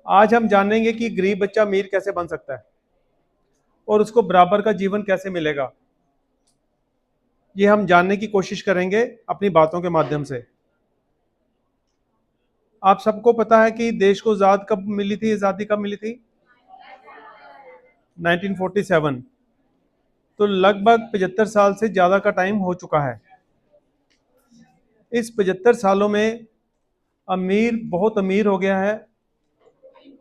आज हम जानेंगे कि गरीब बच्चा अमीर कैसे बन सकता है और उसको बराबर का जीवन कैसे मिलेगा। ये हम जानने की कोशिश करेंगे अपनी बातों के माध्यम से। आप सबको पता है कि देश को आज़ादी कब मिली थी? 1947। तो लगभग 75 साल से ज़्यादा का टाइम हो चुका है। इस 75 सालों में अमीर बहुत अमीर हो गया है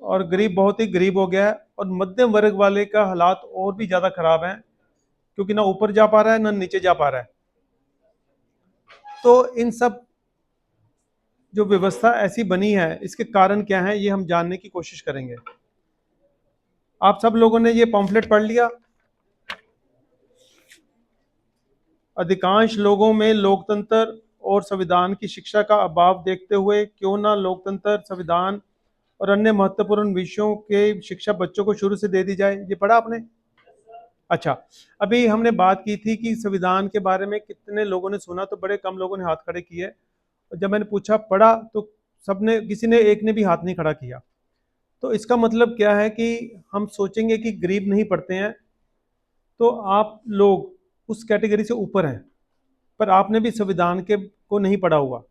और गरीब बहुत ही गरीब हो गया है, और मध्यम वर्ग वाले का हालात और भी ज़्यादा खराब हैं, क्योंकि ना ऊपर जा पा रहा है ना नीचे जा पा रहा है। तो इन सब जो व्यवस्था ऐसी बनी है, इसके कारण क्या है, ये हम जानने की कोशिश करेंगे। आप सब लोगों ने ये पॉम्फलेट पढ़ लिया? अधिकांश लोगों में लोकतंत्र और संविधान की शिक्षा का अभाव देखते हुए क्यों ना लोकतंत्र, संविधान और अन्य महत्वपूर्ण विषयों के शिक्षा बच्चों को शुरू से दे दी जाए। ये पढ़ा आपने? अच्छा, अभी हमने बात की थी कि संविधान के बारे में कितने लोगों ने सुना, तो बड़े कम लोगों ने हाथ खड़े किए। और जब मैंने पूछा पढ़ा, तो सबने, किसी ने एक ने भी हाथ नहीं खड़ा किया। तो इसका मतलब क्या है कि हम सोचेंगे कि गरीब नहीं पढ़ते हैं, तो आप लोग उस कैटेगरी से ऊपर हैं, पर आपने भी संविधान के को नहीं पढ़ा हुआ।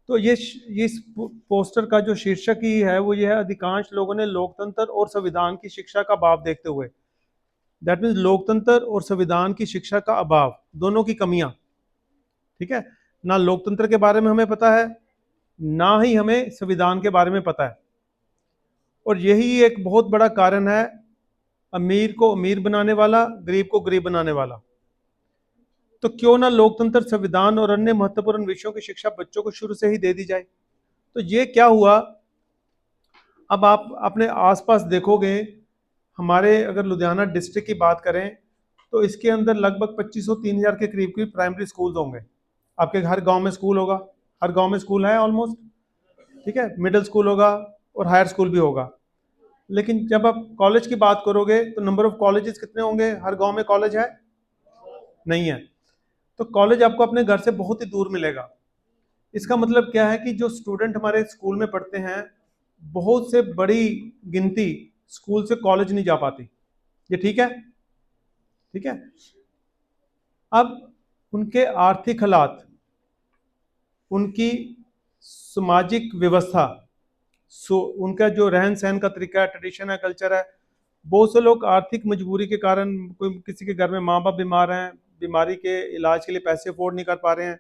तो ये इस पोस्टर का जो शीर्षक ही है वो ये है, अधिकांश लोगों ने लोकतंत्र और संविधान की शिक्षा का अभाव देखते हुए। दैट मीन्स लोकतंत्र और संविधान की शिक्षा का अभाव, दोनों की कमियां। ठीक है, ना लोकतंत्र के बारे में हमें पता है, ना ही हमें संविधान के बारे में पता है। और यही एक बहुत बड़ा कारण है अमीर को अमीर बनाने वाला, गरीब को गरीब बनाने वाला। तो क्यों ना लोकतंत्र, संविधान और अन्य महत्वपूर्ण विषयों की शिक्षा बच्चों को शुरू से ही दे दी जाए। तो ये क्या हुआ, अब आप अपने आसपास देखोगे, हमारे अगर लुधियाना डिस्ट्रिक्ट की बात करें तो इसके अंदर लगभग 2500-3000 के करीब की प्राइमरी स्कूल होंगे। आपके हर गांव में स्कूल होगा, हर गांव में स्कूल है ऑलमोस्ट। ठीक है, मिडिल स्कूल होगा और हायर स्कूल भी होगा। लेकिन जब आप कॉलेज की बात करोगे तो नंबर ऑफ कॉलेजेस कितने होंगे? हर गांव में कॉलेज है? नहीं है। तो कॉलेज आपको अपने घर से बहुत ही दूर मिलेगा। इसका मतलब क्या है कि जो स्टूडेंट हमारे स्कूल में पढ़ते हैं, बहुत से बड़ी गिनती स्कूल से कॉलेज नहीं जा पाती। ये ठीक है? ठीक है। अब उनके आर्थिक हालात, उनकी सामाजिक व्यवस्था, उनका जो रहन सहन का तरीका है, ट्रेडिशन है, कल्चर है, बहुत से लोग आर्थिक मजबूरी के कारण, कोई किसी के घर में माँ बाप बीमार हैं, बीमारी के इलाज के लिए पैसे अफोर्ड नहीं कर पा रहे हैं,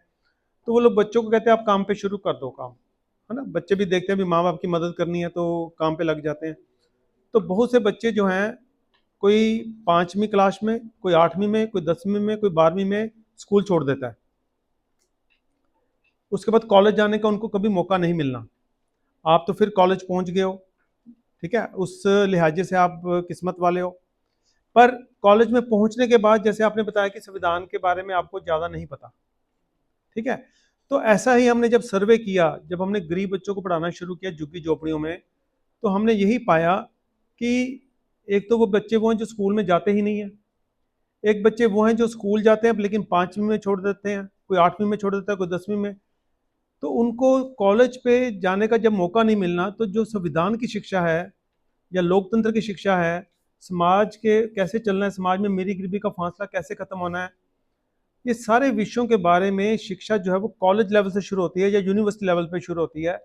तो वो लोग बच्चों को कहते हैं आप काम पे शुरू कर दो काम, है ना। बच्चे भी देखते हैं भी माँ बाप की मदद करनी है तो काम पे लग जाते हैं। तो बहुत से बच्चे जो हैं, कोई 5वीं क्लास में, कोई 8वीं में, कोई 10वीं में, कोई 12वीं में स्कूल छोड़ देता है। उसके बाद कॉलेज जाने का उनको कभी मौका नहीं मिलना। आप तो फिर कॉलेज पहुंच गए हो, ठीक है, उस लिहाजे से आप किस्मत वाले हो। पर कॉलेज में पहुंचने के बाद, जैसे आपने बताया कि संविधान के बारे में आपको ज़्यादा नहीं पता, ठीक है, तो ऐसा ही हमने जब सर्वे किया, जब हमने गरीब बच्चों को पढ़ाना शुरू किया झुग्गी झोपड़ियों में, तो हमने यही पाया कि एक तो वो बच्चे वो हैं जो स्कूल में जाते ही नहीं हैं, एक बच्चे वो हैं जो स्कूल जाते हैं लेकिन 5वीं में छोड़ देते हैं, कोई 8वीं में छोड़ देता है, कोई 10वीं में। तो उनको कॉलेज पे जाने का जब मौका नहीं मिलना, तो जो संविधान की शिक्षा है या लोकतंत्र की शिक्षा है, समाज के कैसे चलना है, समाज में मेरी गरीबी का फासला कैसे खत्म होना है, ये सारे विषयों के बारे में शिक्षा जो है वो कॉलेज लेवल से शुरू होती है या यूनिवर्सिटी लेवल पे शुरू होती है।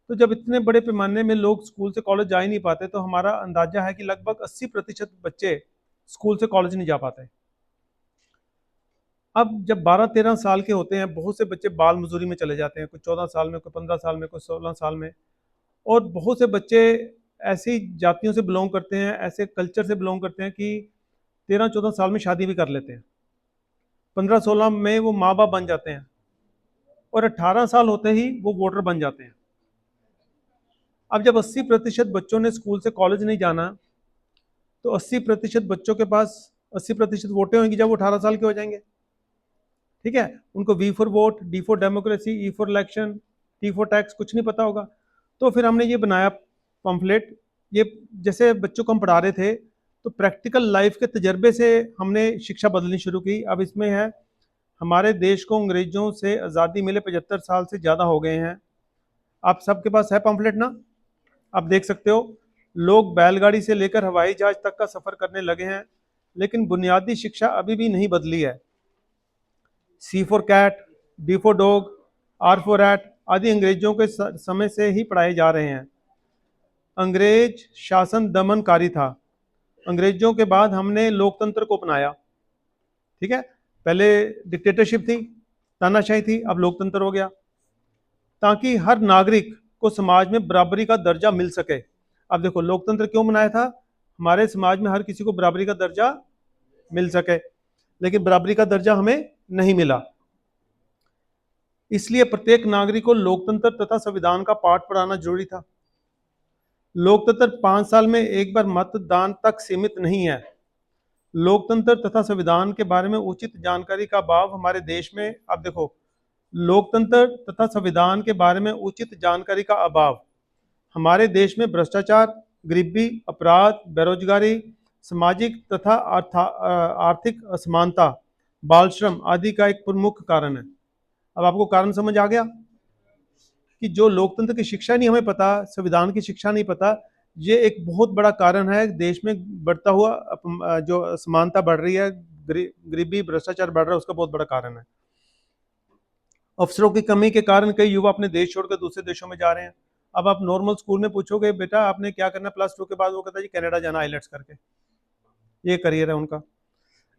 तो जब इतने बड़े पैमाने में लोग स्कूल से कॉलेज जा ही नहीं पाते, तो हमारा अंदाजा है कि लगभग 80% बच्चे स्कूल से कॉलेज नहीं जा पाते। अब जब 12-13 साल के होते हैं, बहुत से बच्चे बाल मजदूरी में चले जाते हैं, कोई 14 साल में, कोई 15 साल में, कोई 16 साल में। और बहुत से बच्चे ऐसी जातियों से बिलोंग करते हैं, ऐसे कल्चर से बिलोंग करते हैं कि 13-14 साल में शादी भी कर लेते हैं, 15-16 में वो माँ बाप बन जाते हैं, और 18 साल होते ही वो वोटर बन जाते हैं। अब जब 80% बच्चों ने स्कूल से कॉलेज नहीं जाना, तो 80% बच्चों के पास 80% वोटें होंगी जब वो 18 साल के हो जाएंगे। ठीक है, उनको V for vote, D for democracy, E for election, T for tax कुछ नहीं पता होगा। तो फिर हमने ये बनाया पम्फलेट। ये जैसे बच्चों को हम पढ़ा रहे थे, तो प्रैक्टिकल लाइफ के तजर्बे से हमने शिक्षा बदलनी शुरू की। अब इसमें है, हमारे देश को अंग्रेजों से आज़ादी मिले 75 साल से ज़्यादा हो गए हैं। आप सबके पास है पम्फलेट ना? आप देख सकते हो लोग बैलगाड़ी से लेकर हवाई जहाज तक का सफर करने लगे हैं, लेकिन बुनियादी शिक्षा अभी भी नहीं बदली है। C for cat, D for dog, R for rat आदि अंग्रेजों के समय से ही पढ़ाए जा रहे हैं। अंग्रेज शासन दमनकारी था। अंग्रेजों के बाद हमने लोकतंत्र को अपनाया। ठीक है, पहले डिक्टेटरशिप थी, तानाशाही थी, अब लोकतंत्र हो गया, ताकि हर नागरिक को समाज में बराबरी का दर्जा मिल सके। अब देखो लोकतंत्र क्यों बनाया था, हमारे समाज में हर किसी को बराबरी का दर्जा मिल सके, लेकिन बराबरी का दर्जा हमें नहीं मिला। इसलिए प्रत्येक नागरिक को लोकतंत्र तथा संविधान का पाठ पढ़ाना जरूरी था। लोकतंत्र 5 साल में एक बार मतदान तक सीमित नहीं है। लोकतंत्र तथा संविधान के बारे में उचित जानकारी का अभाव हमारे देश में, अब देखो लोकतंत्र तथा संविधान के बारे में उचित जानकारी का अभाव हमारे देश में भ्रष्टाचार, गरीबी, अपराध, बेरोजगारी, सामाजिक तथा आर्थिक असमानता, बाल श्रम आदि का एक प्रमुख कारण है। अब आपको कारण समझ आ गया कि जो लोकतंत्र की शिक्षा नहीं हमें पता, संविधान की शिक्षा नहीं पता, ये एक बहुत बड़ा कारण है देश में बढ़ता हुआ जो असमानता बढ़ रही है, गरीबी, भ्रष्टाचार बढ़ रहा है, उसका बहुत बड़ा कारण है। अवसरों की कमी के कारण कई युवा अपने देश छोड़कर दूसरे देशों में जा रहे हैं। अब आप नॉर्मल स्कूल में पूछोगे बेटा आपने क्या करना +2 के बाद, वो कहता है जी कनाडा जाना आइलेट्स करके, ये करियर है उनका।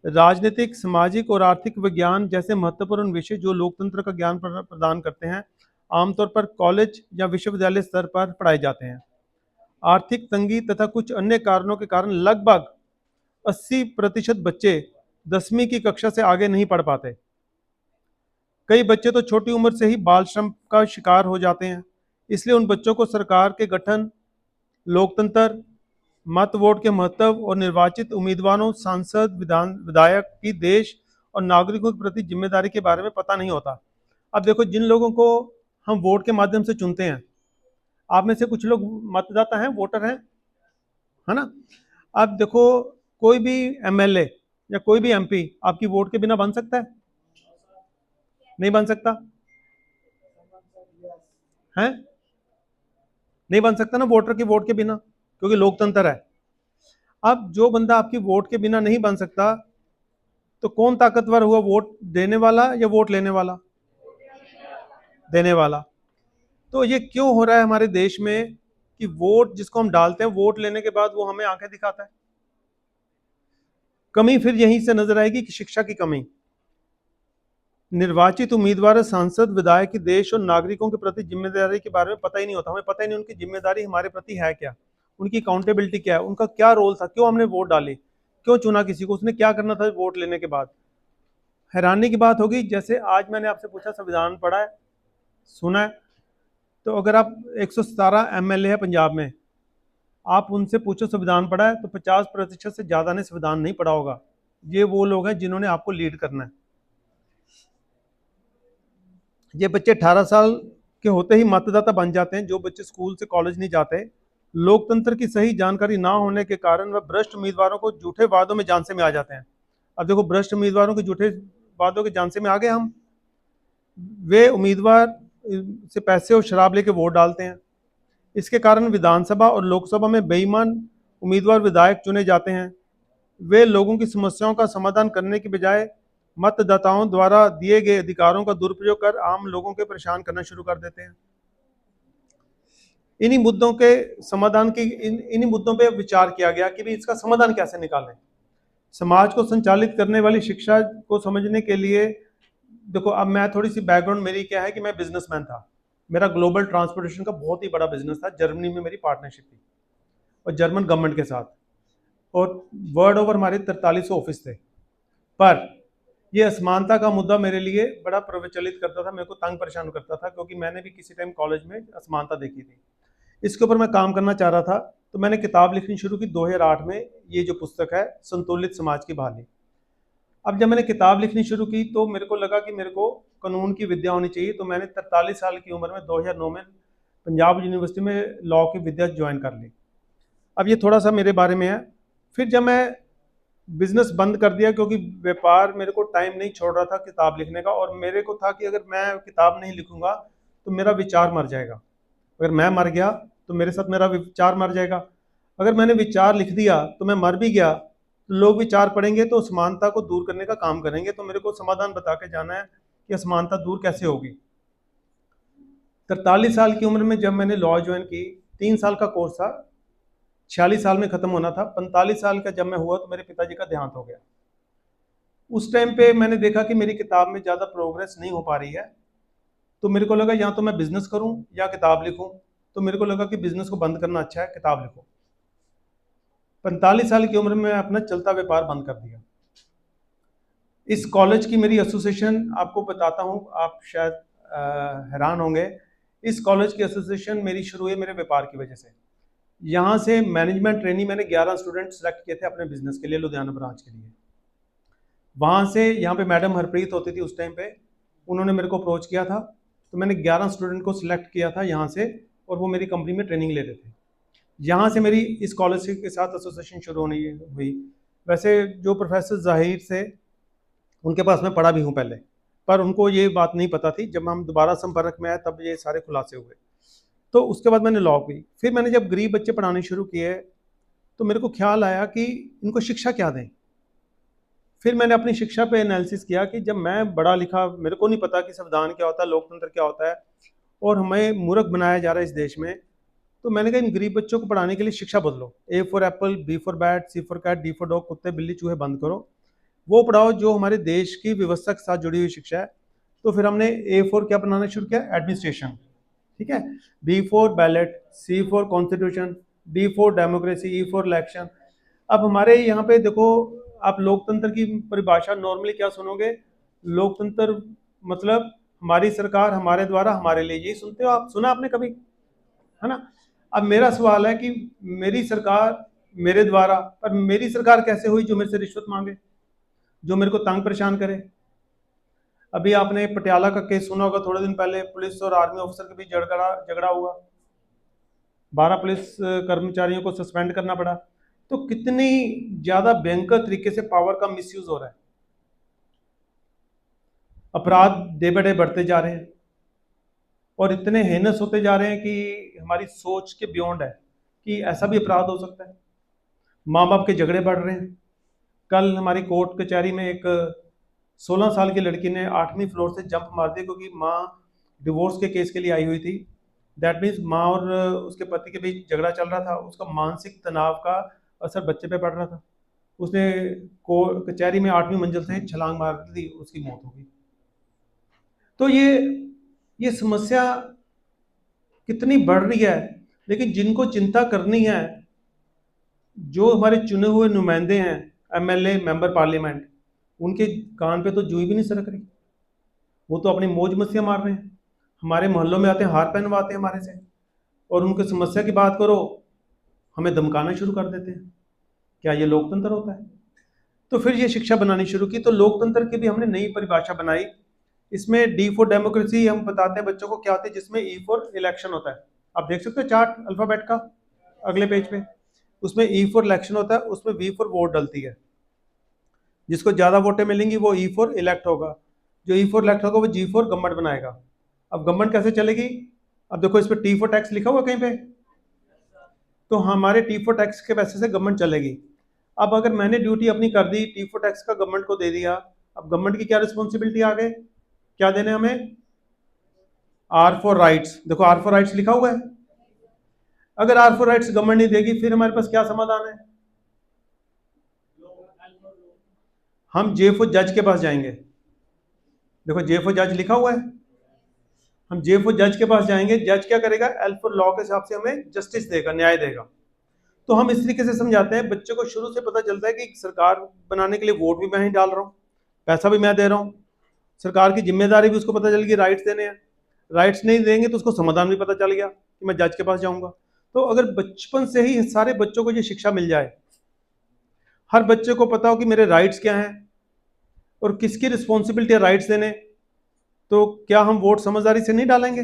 राजनीतिक, सामाजिक और आर्थिक विज्ञान जैसे महत्वपूर्ण विषय जो लोकतंत्र का ज्ञान प्रदान करते हैं, आमतौर पर कॉलेज या विश्वविद्यालय स्तर पर पढ़ाए जाते हैं। आर्थिक तंगी तथा कुछ अन्य कारणों के कारण लगभग 80% बच्चे 10वीं की कक्षा से आगे नहीं पढ़ पाते। कई बच्चे तो छोटी उम्र से ही बाल श्रम का शिकार हो जाते हैं। इसलिए उन बच्चों को सरकार के गठन, लोकतंत्र, मत वोट के महत्व और निर्वाचित उम्मीदवारों, सांसद, विधायक की देश और नागरिकों के प्रति जिम्मेदारी के बारे में पता नहीं होता। अब देखो जिन लोगों को हम वोट के माध्यम से चुनते हैं, आप में से कुछ लोग मतदाता हैं, वोटर हैं, है ना। अब देखो कोई भी एमएलए या कोई भी एमपी आपकी वोट के बिना बन सकता है? नहीं बन सकता है, नहीं बन सकता ना वोटर की वोट के बिना, क्योंकि लोकतंत्र है। अब जो बंदा आपकी वोट के बिना नहीं बन सकता, तो कौन ताकतवर हुआ, वोट देने वाला या वोट लेने वाला? देने वाला। तो ये क्यों हो रहा है हमारे देश में कि वोट जिसको हम डालते हैं, वोट लेने के बाद वो हमें आंखें दिखाता है? कमी फिर यहीं से नजर आएगी कि शिक्षा की कमी। निर्वाचित उम्मीदवार, सांसद, विधायक की देश और नागरिकों के प्रति जिम्मेदारी के बारे में पता ही नहीं होता। हमें पता ही नहीं उनकी जिम्मेदारी हमारे प्रति है क्या, उनकी अकाउंटेबिलिटी क्या है, उनका क्या रोल था, क्यों हमने वोट डाली, क्यों चुना किसी को, उसने क्या करना था वोट लेने के बाद। हैरानी की बात होगी, जैसे आज मैंने आपसे पूछा संविधान पढ़ा है, सुना है, तो अगर आप 117 एमएलए है पंजाब में, आप उनसे पूछो संविधान पढ़ा है, तो 50% से ज़्यादा ने संविधान नहीं पढ़ा होगा। ये वो लोग हैं जिन्होंने आपको लीड करना है। ये बच्चे 18 साल के होते ही मतदाता बन जाते हैं, जो बच्चे स्कूल से कॉलेज नहीं जाते। लोकतंत्र की सही जानकारी ना होने के कारण वह भ्रष्ट उम्मीदवारों को झूठे वादों में झांसे में आ जाते हैं। अब देखो भ्रष्ट उम्मीदवारों के झूठे वादों के झांसे में आ गए हम। वे उम्मीदवार से पैसे और शराब लेके वोट डालते हैं। इसके कारण विधानसभा और लोकसभा में बेईमान उम्मीदवार विधायक चुने जाते हैं। वे लोगों की समस्याओं का समाधान करने की बजाय मतदाताओं द्वारा दिए गए अधिकारों का दुरुपयोग कर आम लोगों के परेशान करना शुरू कर देते हैं। इन्हीं मुद्दों के समाधान की इन्हीं मुद्दों पे विचार किया गया कि भाई इसका समाधान कैसे निकालें। समाज को संचालित करने वाली शिक्षा को समझने के लिए देखो, अब मैं थोड़ी सी बैकग्राउंड मेरी क्या है कि मैं बिजनेसमैन था। मेरा ग्लोबल ट्रांसपोर्टेशन का बहुत ही बड़ा बिजनेस था। जर्मनी में मेरी पार्टनरशिप थी और जर्मन गवर्नमेंट के साथ, और वर्ल्ड ओवर हमारे 4300 ऑफिस थे। पर ये असमानता का मुद्दा मेरे लिए बड़ा प्रविचलित करता था, मेरे को तंग परेशान करता था, क्योंकि मैंने भी किसी टाइम कॉलेज में असमानता देखी थी। इसके ऊपर मैं काम करना चाह रहा था, तो मैंने किताब लिखनी शुरू की 2008 में। ये जो पुस्तक है संतुलित समाज की बहाली। अब जब मैंने किताब लिखनी शुरू की तो मेरे को लगा कि मेरे को कानून की विद्या होनी चाहिए। तो मैंने 43 साल की उम्र में 2009 में पंजाब यूनिवर्सिटी में लॉ की विद्या ज्वाइन कर ली। अब ये थोड़ा सा मेरे बारे में है। फिर जब मैं बिजनेस बंद कर दिया, क्योंकि व्यापार मेरे को टाइम नहीं छोड़ रहा था किताब लिखने का, और मेरे को था कि अगर मैं किताब नहीं लिखूंगा तो मेरा विचार मर जाएगा। अगर मैं मर गया तो मेरे साथ मेरा विचार मर जाएगा। अगर मैंने विचार लिख दिया तो मैं मर भी गया, तो लोग विचार पढ़ेंगे तो असमानता को दूर करने का काम करेंगे। तो मेरे को समाधान बता के जाना है कि असमानता दूर कैसे होगी। 43 साल की उम्र में जब मैंने लॉ ज्वाइन की, 3 साल का कोर्स था, 46 साल में खत्म होना था। 45 साल का जब मैं हुआ तो मेरे पिताजी का देहांत हो गया। उस टाइम पे मैंने देखा कि मेरी किताब में ज़्यादा प्रोग्रेस नहीं हो पा रही है, तो मेरे को लगा या तो मैं बिजनेस करूं या किताब लिखूं। तो मेरे को लगा कि बिजनेस को बंद करना अच्छा है, किताब लिखो। 45 साल की उम्र में मैं अपना चलता व्यापार बंद कर दिया। इस कॉलेज की मेरी एसोसिएशन आपको बताता हूं, आप शायद हैरान होंगे। इस कॉलेज की एसोसिएशन मेरी शुरू हुई मेरे व्यापार की वजह से। यहाँ से मैनेजमेंट ट्रेनिंग मैंने 11 स्टूडेंट सेलेक्ट किए थे अपने बिजनेस के लिए, लुधियाना ब्रांच के लिए। वहाँ से यहाँ पे मैडम हरप्रीत होती थी उस टाइम पे, उन्होंने मेरे को अप्रोच किया था, तो मैंने 11 स्टूडेंट को सिलेक्ट किया था यहाँ से, और वो मेरी कंपनी में ट्रेनिंग ले रहे थे। यहाँ से मेरी इस कॉलेज के साथ एसोसिएशन शुरू होनी हुई। वैसे जो प्रोफेसर जाहिर से, उनके पास मैं पढ़ा भी हूँ पहले, पर उनको ये बात नहीं पता थी। जब हम दोबारा संपर्क में आए तब ये सारे खुलासे हुए। तो उसके बाद मैंने लॉ की। फिर मैंने जब गरीब बच्चे पढ़ाने शुरू किए तो मेरे को ख्याल आया कि इनको शिक्षा क्या दें। फिर मैंने अपनी शिक्षा पे एनालिसिस किया कि जब मैं बड़ा लिखा, मेरे को नहीं पता कि संविधान क्या होता है, लोकतंत्र क्या होता है, और हमें मूर्ख बनाया जा रहा है इस देश में। तो मैंने कहा इन गरीब बच्चों को पढ़ाने के लिए शिक्षा बदलो। A for apple, B for bat, C for cat, D for dog, कुत्ते बिल्ली चूहे बंद करो, वो पढ़ाओ जो हमारे देश की व्यवस्था के साथ जुड़ी हुई शिक्षा है। तो फिर हमने ए फॉर क्या बनाना शुरू किया, एडमिनिस्ट्रेशन, ठीक है, B for ballot, C for constitution, D for democracy, E for election. अब हमारे यहाँ पे देखो, आप लोकतंत्र की परिभाषा नॉर्मली क्या सुनोगे, लोकतंत्र मतलब हमारी सरकार हमारे द्वारा हमारे लिए, यही सुनते हो आप, सुना आपने कभी, है ना। अब मेरा सवाल है कि मेरी सरकार मेरे द्वारा, पर मेरी सरकार कैसे हुई जो मेरे से रिश्वत मांगे, जो मेरे को तंग परेशान करे। अभी आपने पटियाला का केस सुना होगा, थोड़े दिन पहले पुलिस और आर्मी ऑफिसर के बीच झगड़ा हुआ, 12 पुलिस कर्मचारियों को सस्पेंड करना पड़ा। तो कितनी ज्यादा भयंकर तरीके से पावर का मिसयूज हो रहा है। अपराध डे बाय डे बढ़ते जा रहे हैं और इतने हेनस होते जा रहे हैं कि हमारी सोच के बियॉन्ड है कि ऐसा भी अपराध हो सकता है। माँ बाप के झगड़े बढ़ रहे हैं। कल हमारी कोर्ट कचहरी में एक 16 साल की लड़की ने 8वीं फ्लोर से जंप मार दिया क्योंकि माँ डिवोर्स के केस के लिए आई हुई थी। दैट मीन्स माँ और उसके पति के बीच झगड़ा चल रहा था, उसका मानसिक तनाव का असर बच्चे पे पड़ रहा था। उसने कचहरी में 8वीं मंजिल से छलांग मार दी, उसकी मौत हो गई। तो ये समस्या कितनी बढ़ रही है। लेकिन जिनको चिंता करनी है, जो हमारे चुने हुए नुमाइंदे हैं, एमएलए, मेंबर पार्लियामेंट, उनके कान पे तो जूई भी नहीं सरक रही। वो तो अपनी मौज मस्तियां मार रहे हैं, हमारे मोहल्लों में आते हैं, हार पहनवाते हैं हमारे से, और उनकी समस्या की बात करो हमें धमकाना शुरू कर देते हैं। क्या ये लोकतंत्र होता है? तो फिर ये शिक्षा बनानी शुरू की, तो लोकतंत्र की भी हमने नई परिभाषा बनाई। इसमें डी फॉर डेमोक्रेसी हम बताते हैं बच्चों को क्या होती है, जिसमें ई फॉर इलेक्शन होता है। आप देख सकते हो चार्ट अल्फाबेट का अगले पेज पे, उसमें ई फॉर इलेक्शन होता है, उसमें वी फॉर वोट डलती है। जिसको ज़्यादा वोटें मिलेंगी वो ई फॉर इलेक्ट होगा, जो ई फॉर इलेक्ट होगा वो जी फॉर गवर्नमेंट बनाएगा। अब गवर्नमेंट कैसे चलेगी? अब देखो इस पर टी फॉर टैक्स लिखा हुआ कहीं पे, तो हमारे टी फॉर टैक्स के पैसे से गवर्नमेंट चलेगी। अब अगर मैंने ड्यूटी अपनी कर दी, टी फॉर टैक्स का गवर्नमेंट को दे दिया, अब गवर्नमेंट की क्या रिस्पॉन्सिबिलिटी आ गई, क्या देने हमें, आर फॉर राइट्स। देखो आर फॉर राइट्स लिखा हुआ है। अगर आर फॉर राइट्स गवर्नमेंट नहीं देगी फिर हमारे पास क्या समाधान है, हम जे फॉर जज के पास जाएंगे। देखो जे फॉर जज लिखा हुआ है, हम जे फॉर जज के पास जाएंगे। जज क्या करेगा, एल फॉर लॉ के हिसाब से हमें जस्टिस देगा, न्याय देगा। तो हम इस तरीके से समझाते हैं, बच्चों को शुरू से पता चलता है कि सरकार बनाने के लिए वोट भी मैं ही डाल रहा हूँ, पैसा भी मैं दे रहा हूँ, सरकार की जिम्मेदारी भी उसको पता चल गई, राइट्स देने हैं। राइट्स नहीं देंगे तो उसको समाधान भी पता चल गया कि मैं जज के पास जाऊंगा। तो अगर बचपन से ही सारे बच्चों को ये शिक्षा मिल जाए, हर बच्चे को पता हो कि मेरे राइट्स क्या हैं और किसकी रिस्पॉन्सिबिलिटी है राइट्स देने, तो क्या हम वोट समझदारी से नहीं डालेंगे?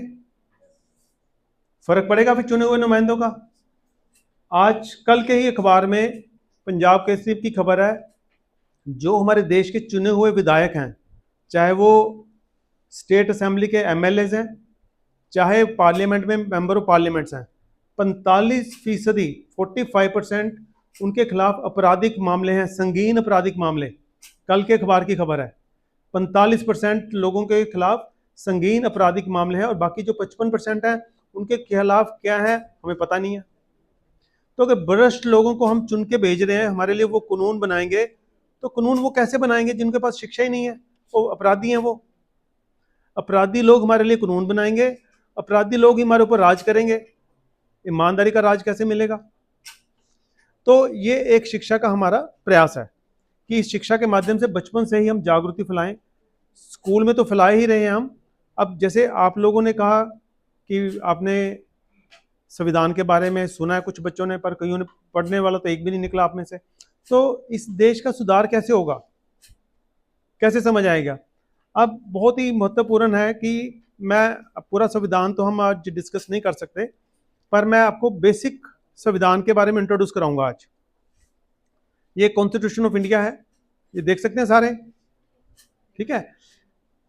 फर्क पड़ेगा फिर चुने हुए नुमाइंदों का। आज कल के ही अखबार में पंजाब केसरी की खबर है, जो हमारे देश के चुने हुए विधायक हैं, चाहे वो स्टेट असेंबली के एमएलएज हैं, चाहे पार्लियामेंट में मेंबर ऑफ पार्लियामेंट्स हैं, 45%, 45% उनके खिलाफ आपराधिक मामले हैं, संगीन आपराधिक मामले। कल के अखबार की खबर है, 45% लोगों के खिलाफ संगीन आपराधिक मामले हैं, और बाकी जो 55% है उनके खिलाफ क्या है हमें पता नहीं है। तो अगर भ्रष्ट लोगों को हम चुन के भेज रहे हैं हमारे लिए वो कानून बनाएंगे, तो कानून वो कैसे बनाएंगे जिनके पास शिक्षा ही नहीं है, वो अपराधी हैं। वो अपराधी लोग हमारे लिए कानून बनाएंगे, अपराधी लोग ही हमारे ऊपर राज करेंगे, ईमानदारी का राज कैसे मिलेगा? तो ये एक शिक्षा का हमारा प्रयास है कि इस शिक्षा के माध्यम से बचपन से ही हम जागृति फैलाएं। स्कूल में तो फैलाए ही रहे हैं हम। अब जैसे आप लोगों ने कहा कि आपने संविधान के बारे में सुना है कुछ बच्चों ने, पर कईयों ने पढ़ने वाला तो एक भी नहीं निकला आप में से। तो इस देश का सुधार कैसे होगा, कैसे समझ आएगा? अब बहुत ही महत्वपूर्ण है कि मैं पूरा संविधान तो हम आज डिस्कस नहीं कर सकते, पर मैं आपको बेसिक संविधान के बारे में इंट्रोड्यूस कराऊंगा आज। ये कॉन्स्टिट्यूशन ऑफ इंडिया है, ये देख सकते हैं सारे, ठीक है।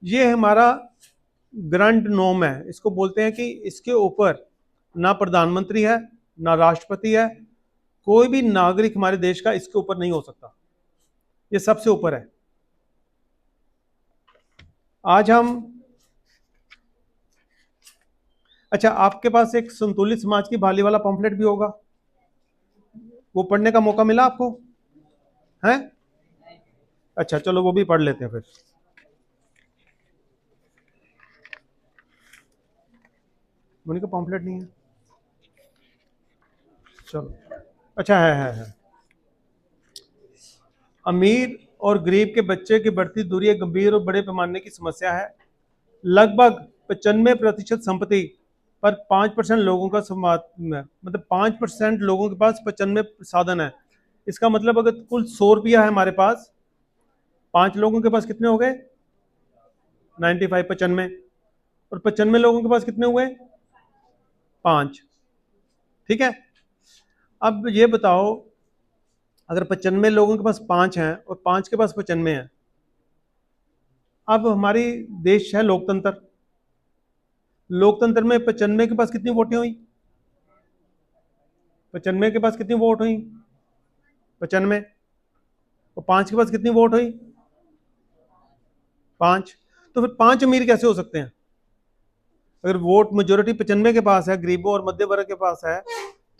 ये हमारा ग्रैंड नॉर्म है, इसको बोलते हैं कि इसके ऊपर ना प्रधानमंत्री है ना राष्ट्रपति है, कोई भी नागरिक हमारे देश का इसके ऊपर नहीं हो सकता, ये सबसे ऊपर है। आज हम, अच्छा आपके पास एक संतुलित समाज की बहाली वाला पॉम्फलेट भी होगा, वो पढ़ने का मौका मिला आपको है? अच्छा चलो वो भी पढ़ लेते हैं फिर। उन्हीं का पॉम्फलेट नहीं है, चलो अच्छा है। अमीर और गरीब के बच्चे की बढ़ती दूरी एक गंभीर और बड़े पैमाने की समस्या है। लगभग 95% संपत्ति पर 5% लोगों का मतलब 5% लोगों के पास 95 साधन है। इसका मतलब अगर कुल 100 रुपया है हमारे पास, 5 लोगों के पास कितने हो गए? 95, 95, और 95 लोगों के पास कितने हुए? 5, ठीक है। अब ये बताओ, अगर 95 लोगों के पास 5 हैं और 5 के पास 95 हैं, अब हमारी देश है लोकतंत्र, लोकतंत्र में 95 के पास कितनी वोटें हुई? 95 के पास कितनी वोट हुई? 95, और 5 के पास कितनी वोट हुई? 5। तो फिर 5 अमीर कैसे हो सकते हैं? अगर वोट मेजोरिटी 95 के पास है, गरीबों और मध्य वर्ग के पास है,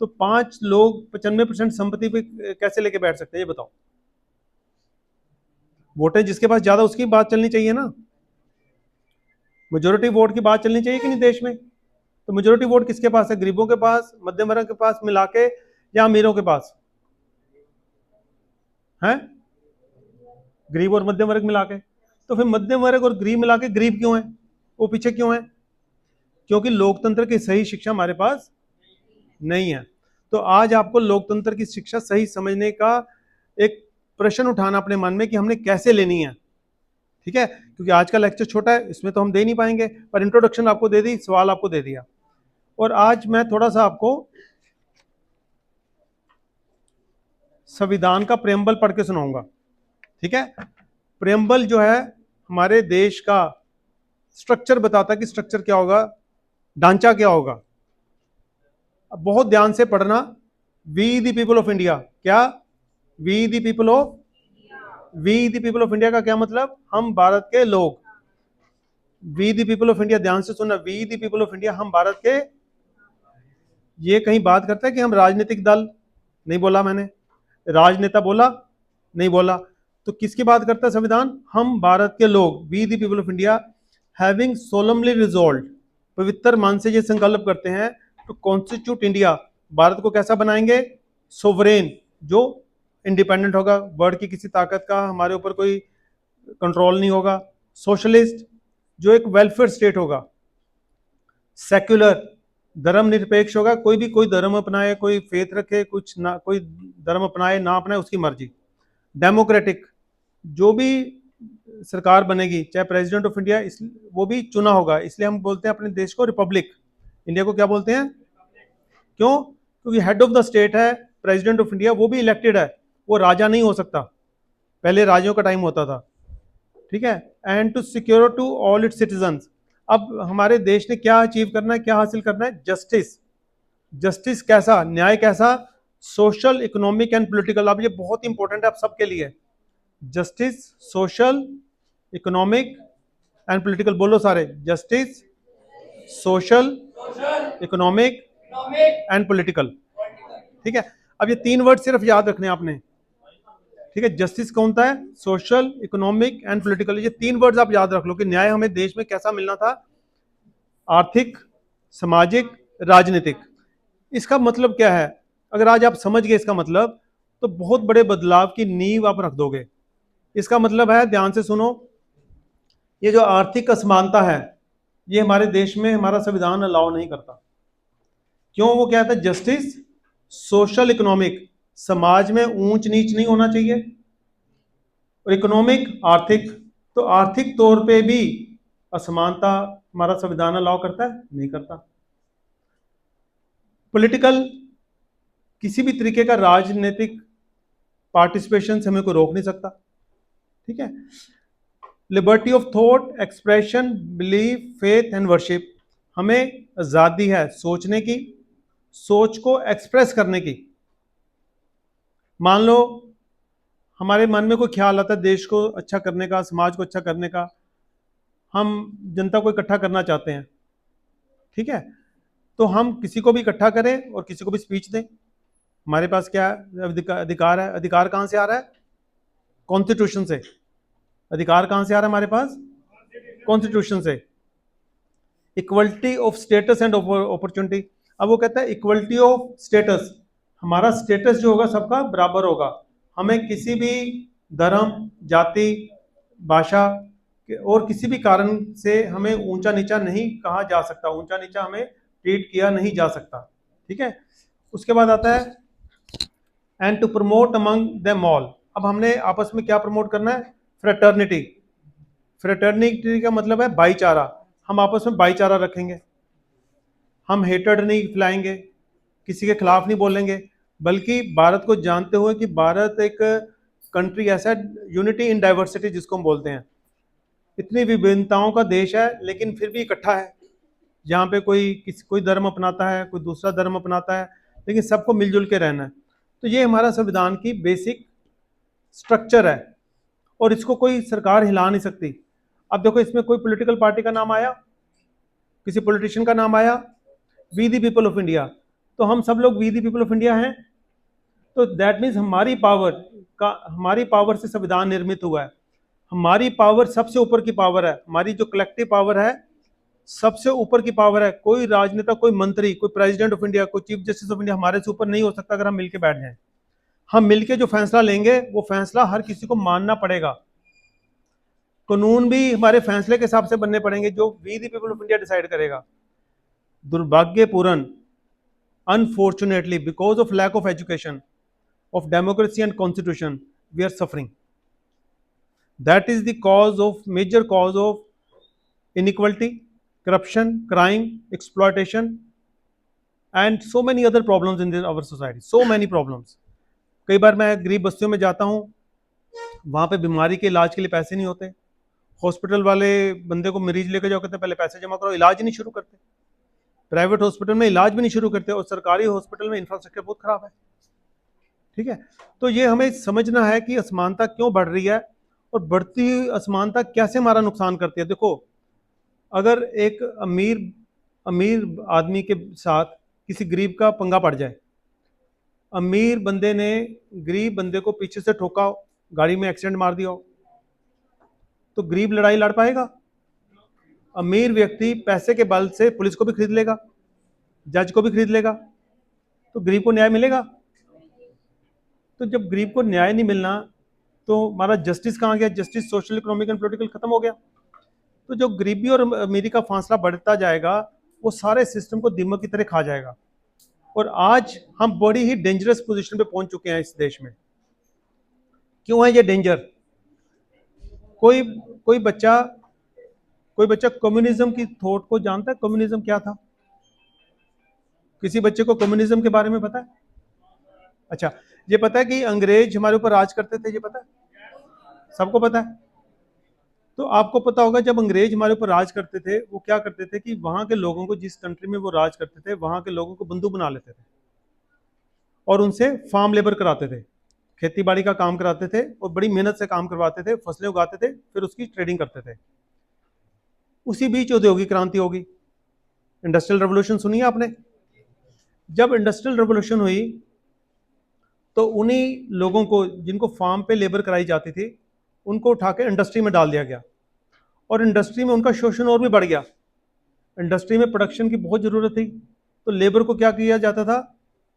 तो 5 लोग 95% संपत्ति पे कैसे लेके बैठ सकते हैं ये बताओ? वोटें जिसके पास ज्यादा उसकी बात चलनी चाहिए ना, मेजोरिटी वोट की बात चलनी चाहिए कि नहीं देश में? तो मेजोरिटी वोट किसके पास है? गरीबों के पास, मध्यम वर्ग के पास मिला के, या अमीरों के पास है? गरीब और मध्यम वर्ग मिला के। तो फिर मध्यम वर्ग और गरीब मिला के गरीब क्यों है, वो पीछे क्यों है? क्योंकि लोकतंत्र की सही शिक्षा हमारे पास नहीं है। तो आज आपको लोकतंत्र की शिक्षा सही समझने का एक प्रश्न उठाना अपने मन में कि हमने कैसे लेनी है, ठीक है। क्योंकि आज का लेक्चर छोटा है, इसमें तो हम दे नहीं पाएंगे, पर इंट्रोडक्शन आपको दे दी, सवाल आपको दे दिया। और आज मैं थोड़ा सा आपको संविधान का प्रेम्बल पढ़ के सुनाऊंगा, ठीक है। प्रेम्बल जो है हमारे देश का स्ट्रक्चर बताता है कि स्ट्रक्चर क्या होगा, ढांचा क्या होगा। अब बहुत ध्यान से पढ़ना। We the people of India, क्या? We the people of, we the people of India का क्या मतलब? हम भारत के लोग। We the people of India, ध्यान से सुनना, we the people of India, हम भारत के। ये कहीं बात करता है कि हम राजनीतिक दल? नहीं बोला मैंने। राजनेता बोला? नहीं बोला। तो किसकी बात करता है संविधान? हम भारत के लोग, we the people of India having solemnly resolve, पवित्र मन से ये संकल्प करते हैं टू कॉन्स्टिट्यूट इंडिया, भारत को कैसा बनाएंगे? सोवरेन, जो इंडिपेंडेंट होगा, वर्ल्ड की किसी ताकत का हमारे ऊपर कोई कंट्रोल नहीं होगा। सोशलिस्ट, जो एक वेलफेयर स्टेट होगा। सेक्युलर, धर्मनिरपेक्ष होगा, कोई भी कोई धर्म अपनाए, कोई फेथ रखे, कुछ ना, कोई धर्म अपनाए ना अपनाए उसकी मर्जी। डेमोक्रेटिक, जो भी सरकार बनेगी, चाहे प्रेसिडेंट ऑफ इंडिया, वो भी चुना होगा, इसलिए हम बोलते हैं अपने देश को रिपब्लिक। इंडिया को क्या बोलते हैं? क्यों? क्योंकि हेड ऑफ द स्टेट है प्रेसिडेंट ऑफ इंडिया, वो भी इलेक्टेड है, वो राजा नहीं हो सकता, पहले राजों का टाइम होता था, ठीक है। And to secure to all its citizens, अब हमारे देश ने क्या अचीव करना है, क्या हासिल करना है? जस्टिस। जस्टिस कैसा, न्याय कैसा, सोशल, इकोनॉमिक एंड पॉलिटिकल। अब ये बहुत इंपॉर्टेंट है आप सबके लिए। Justice, social, economic and political. बोलो सारे, justice, social, economic and political. ठीक है, अब ये तीन वर्ड सिर्फ याद रखने आपने। ठीक है, जस्टिस कौन सा है, सोशल, इकोनॉमिक एंड पॉलिटिकल। ये तीन वर्ड्स आप याद रख लो कि न्याय हमें देश में कैसा मिलना था, आर्थिक, सामाजिक, राजनीतिक। इसका मतलब क्या है, अगर आज आप समझ गए इसका मतलब, तो बहुत बड़े बदलाव की नींव आप रख दोगे। इसका मतलब है, ध्यान से सुनो, ये जो आर्थिक असमानता है, ये हमारे देश में हमारा संविधान अलाउ नहीं करता। क्यों? वो क्या है, जस्टिस, सोशल, इकोनॉमिक, समाज में ऊंच नीच नहीं होना चाहिए, और इकोनॉमिक, आर्थिक, तो आर्थिक तौर पे भी असमानता हमारा संविधान अलाउ करता है, नहीं करता। पॉलिटिकल, किसी भी तरीके का राजनीतिक पार्टिसिपेशन से हमें कोई रोक नहीं सकता। ठीक है, liberty of thought, expression, belief, faith and worship. हमें आज़ादी है सोचने की, सोच को एक्सप्रेस करने की। मान लो हमारे मन में कोई ख्याल आता है देश को अच्छा करने का, समाज को अच्छा करने का, हम जनता को इकट्ठा करना चाहते हैं। ठीक है, तो हम किसी को भी इकट्ठा करें और किसी को भी स्पीच दें। हमारे पास क्या अधिकार है। अधिकार कहाँ से आ रहा है, कॉन्स्टिट्यूशन से। अधिकार कहाँ से आ रहा है हमारे पास, कॉन्स्टिट्यूशन से। Equality of status and opportunity. अब वो कहता है इक्वलिटी ऑफ स्टेटस, हमारा स्टेटस जो होगा सबका बराबर होगा। हमें किसी भी धर्म, जाति, भाषा और किसी भी कारण से हमें ऊंचा नीचा नहीं कहा जा सकता, ऊंचा नीचा हमें ट्रीट किया नहीं जा सकता। ठीक है, उसके बाद आता है and to promote among them all. अब हमने आपस में क्या प्रमोट करना है, फ्रेटर्निटी। फ्रेटर्निटी का मतलब है भाईचारा। हम आपस में भाईचारा रखेंगे, हम हेटेड नहीं फैलाएंगे, किसी के खिलाफ नहीं बोलेंगे, बल्कि भारत को जानते हुए कि भारत एक कंट्री ऐसा है, यूनिटी इन डाइवर्सिटी जिसको हम बोलते हैं। इतनी विभिन्नताओं का देश है लेकिन फिर भी इकट्ठा है। यहाँ पे कोई धर्म अपनाता है, कोई दूसरा धर्म अपनाता है, लेकिन सबको मिलजुल के रहना है। तो ये हमारा संविधान की बेसिक स्ट्रक्चर है, और इसको कोई सरकार हिला नहीं सकती। अब देखो, इसमें कोई पॉलिटिकल पार्टी का नाम आया, किसी पॉलिटिशियन का नाम आया, we the people of India, तो हम सब लोग we the people of India हैं। तो दैट मीन्स हमारी पावर से संविधान निर्मित हुआ है। हमारी पावर सबसे ऊपर की पावर है, हमारी जो कलेक्टिव पावर है सबसे ऊपर की पावर है। कोई राजनेता, कोई मंत्री, कोई प्रेसिडेंट ऑफ इंडिया, कोई चीफ जस्टिस ऑफ इंडिया हमारे से ऊपर नहीं हो सकता अगर हम मिलके बैठ जाएं। हम मिलके जो फैसला लेंगे वो फैसला हर किसी को मानना पड़ेगा। कानून भी हमारे फैसले के हिसाब से बनने पड़ेंगे जो we the people of India decide करेगा। दुर्भाग्यपूर्ण, unfortunately, because of lack of education, of democracy and constitution, we are suffering. That is the major cause of inequality, corruption, crime, exploitation, and so many other problems in our society. So many problems. कई बार मैं गरीब बस्तियों में जाता हूँ, वहाँ पे बीमारी के इलाज के लिए पैसे नहीं होते। हॉस्पिटल वाले बंदे को मरीज लेकर जाओ, कहते हैं पहले पैसे जमा करो, इलाज ही नहीं शुरू करते। प्राइवेट हॉस्पिटल में इलाज भी नहीं शुरू करते, और सरकारी हॉस्पिटल में इंफ्रास्ट्रक्चर बहुत खराब है। ठीक है, तो ये हमें समझना है कि असमानता क्यों बढ़ रही है, और बढ़ती हुई असमानता कैसे हमारा नुकसान करती है। देखो, अगर एक अमीर आदमी के साथ किसी गरीब का पंगा पड़ जाए, अमीर बंदे ने गरीब बंदे को पीछे से ठोका, गाड़ी में एक्सीडेंट मार दिया हो, तो गरीब लड़ाई लड़ पाएगा? अमीर व्यक्ति पैसे के बल से पुलिस को भी खरीद लेगा, जज को भी खरीद लेगा, तो गरीब को न्याय मिलेगा? तो जब गरीब को न्याय नहीं मिलना, तो हमारा जस्टिस कहाँ गया? Justice, social, economic and political खत्म हो गया। तो जो गरीबी और अमीरी का फासला बढ़ता जाएगा, वो सारे सिस्टम को दीमक की तरह खा जाएगा। और आज हम बड़ी ही डेंजरस पोजीशन पे पहुंच चुके हैं इस देश में। क्यों है ये डेंजर? कोई बच्चा कम्युनिज्म की थॉट को जानता है? कम्युनिज्म क्या था? किसी बच्चे को कम्युनिज्म के बारे में पता है? अच्छा, ये पता है कि अंग्रेज हमारे ऊपर राज करते थे, ये पता है? सबको पता है। तो आपको पता होगा जब अंग्रेज हमारे ऊपर राज करते थे, वो क्या करते थे कि वहां के लोगों को, जिस कंट्री में वो राज करते थे, वहां के लोगों को बंधु बना लेते थे और उनसे फार्म लेबर कराते थे, खेती बाड़ी का काम कराते थे और बड़ी मेहनत से काम करवाते थे, फसलें उगाते थे, फिर उसकी ट्रेडिंग करते थे। उसी बीच औद्योगिक क्रांति होगी, इंडस्ट्रियल रेवोल्यूशन सुनी है आपने? जब इंडस्ट्रियल रेवोल्यूशन हुई तो उन्हीं लोगों को जिनको फार्म पे लेबर कराई जाती थी, उनको उठा के इंडस्ट्री में डाल दिया गया और इंडस्ट्री में उनका शोषण और भी बढ़ गया। इंडस्ट्री में प्रोडक्शन की बहुत ज़रूरत थी, तो लेबर को क्या किया जाता था,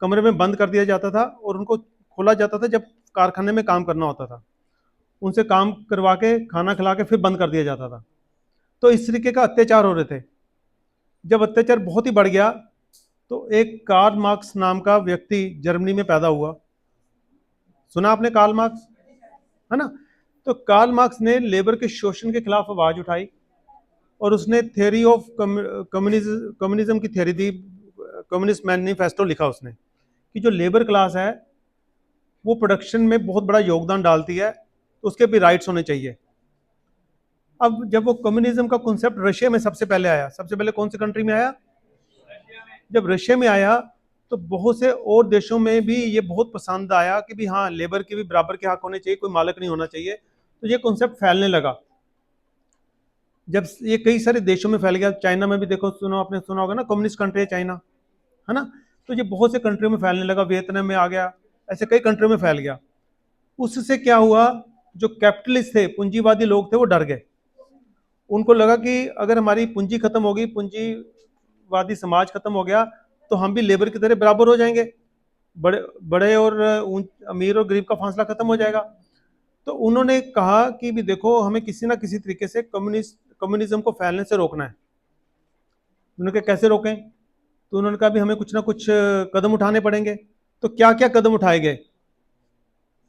कमरे में बंद कर दिया जाता था और उनको खोला जाता था जब कारखाने में काम करना होता था, उनसे काम करवा के खाना खिला के फिर बंद कर दिया जाता था। तो इस तरीके का अत्याचार हो रहे थे। जब अत्याचार बहुत ही बढ़ गया तो एक कार्ल मार्क्स नाम का व्यक्ति जर्मनी में पैदा हुआ। सुना आपने कार्ल मार्क्स, है ना? तो कार्ल मार्क्स ने लेबर के शोषण के खिलाफ आवाज उठाई और उसने थ्योरी ऑफ कम्युनिज्म की थ्योरी दी, कम्युनिस्ट मैनिफेस्टो लिखा उसने कि जो लेबर क्लास है वो प्रोडक्शन में बहुत बड़ा योगदान डालती है, तो उसके भी राइट्स होने चाहिए। अब जब वो कम्युनिज्म का कॉन्सेप्ट रशिया में सबसे पहले आया, सबसे पहले कौन सी कंट्री में आया? जब रशिया में आया तो बहुत से और देशों में भी ये बहुत पसंद आया कि भी हाँ, लेबर के भी बराबर के हक होने चाहिए, कोई मालिक नहीं होना चाहिए। तो ये कॉन्सेप्ट फैलने लगा। जब ये कई सारे देशों में फैल गया, चाइना में भी देखो, सुनो, आपने सुना होगा ना, कम्युनिस्ट कंट्री है चाइना, है ना? तो ये बहुत से कंट्रियों में फैलने लगा, वियतनाम में आ गया, ऐसे कई कंट्रियों में फैल गया। उससे क्या हुआ, जो कैपिटलिस्ट थे, पूंजीवादी लोग थे, वो डर गए। उनको लगा कि अगर हमारी पूंजी खत्म होगी, पूंजीवादी समाज खत्म हो गया, तो हम भी लेबर की तरह बराबर हो जाएंगे, बड़े बड़े और अमीर और गरीब का फासला खत्म हो जाएगा। तो उन्होंने कहा कि भी देखो, हमें किसी ना किसी तरीके से कम्युनिज्म को फैलने से रोकना है। उन्होंने कहा कैसे रोकें? तो उन्होंने कहा भी हमें कुछ ना कुछ कदम उठाने पड़ेंगे। तो क्या क्या कदम उठाए गए?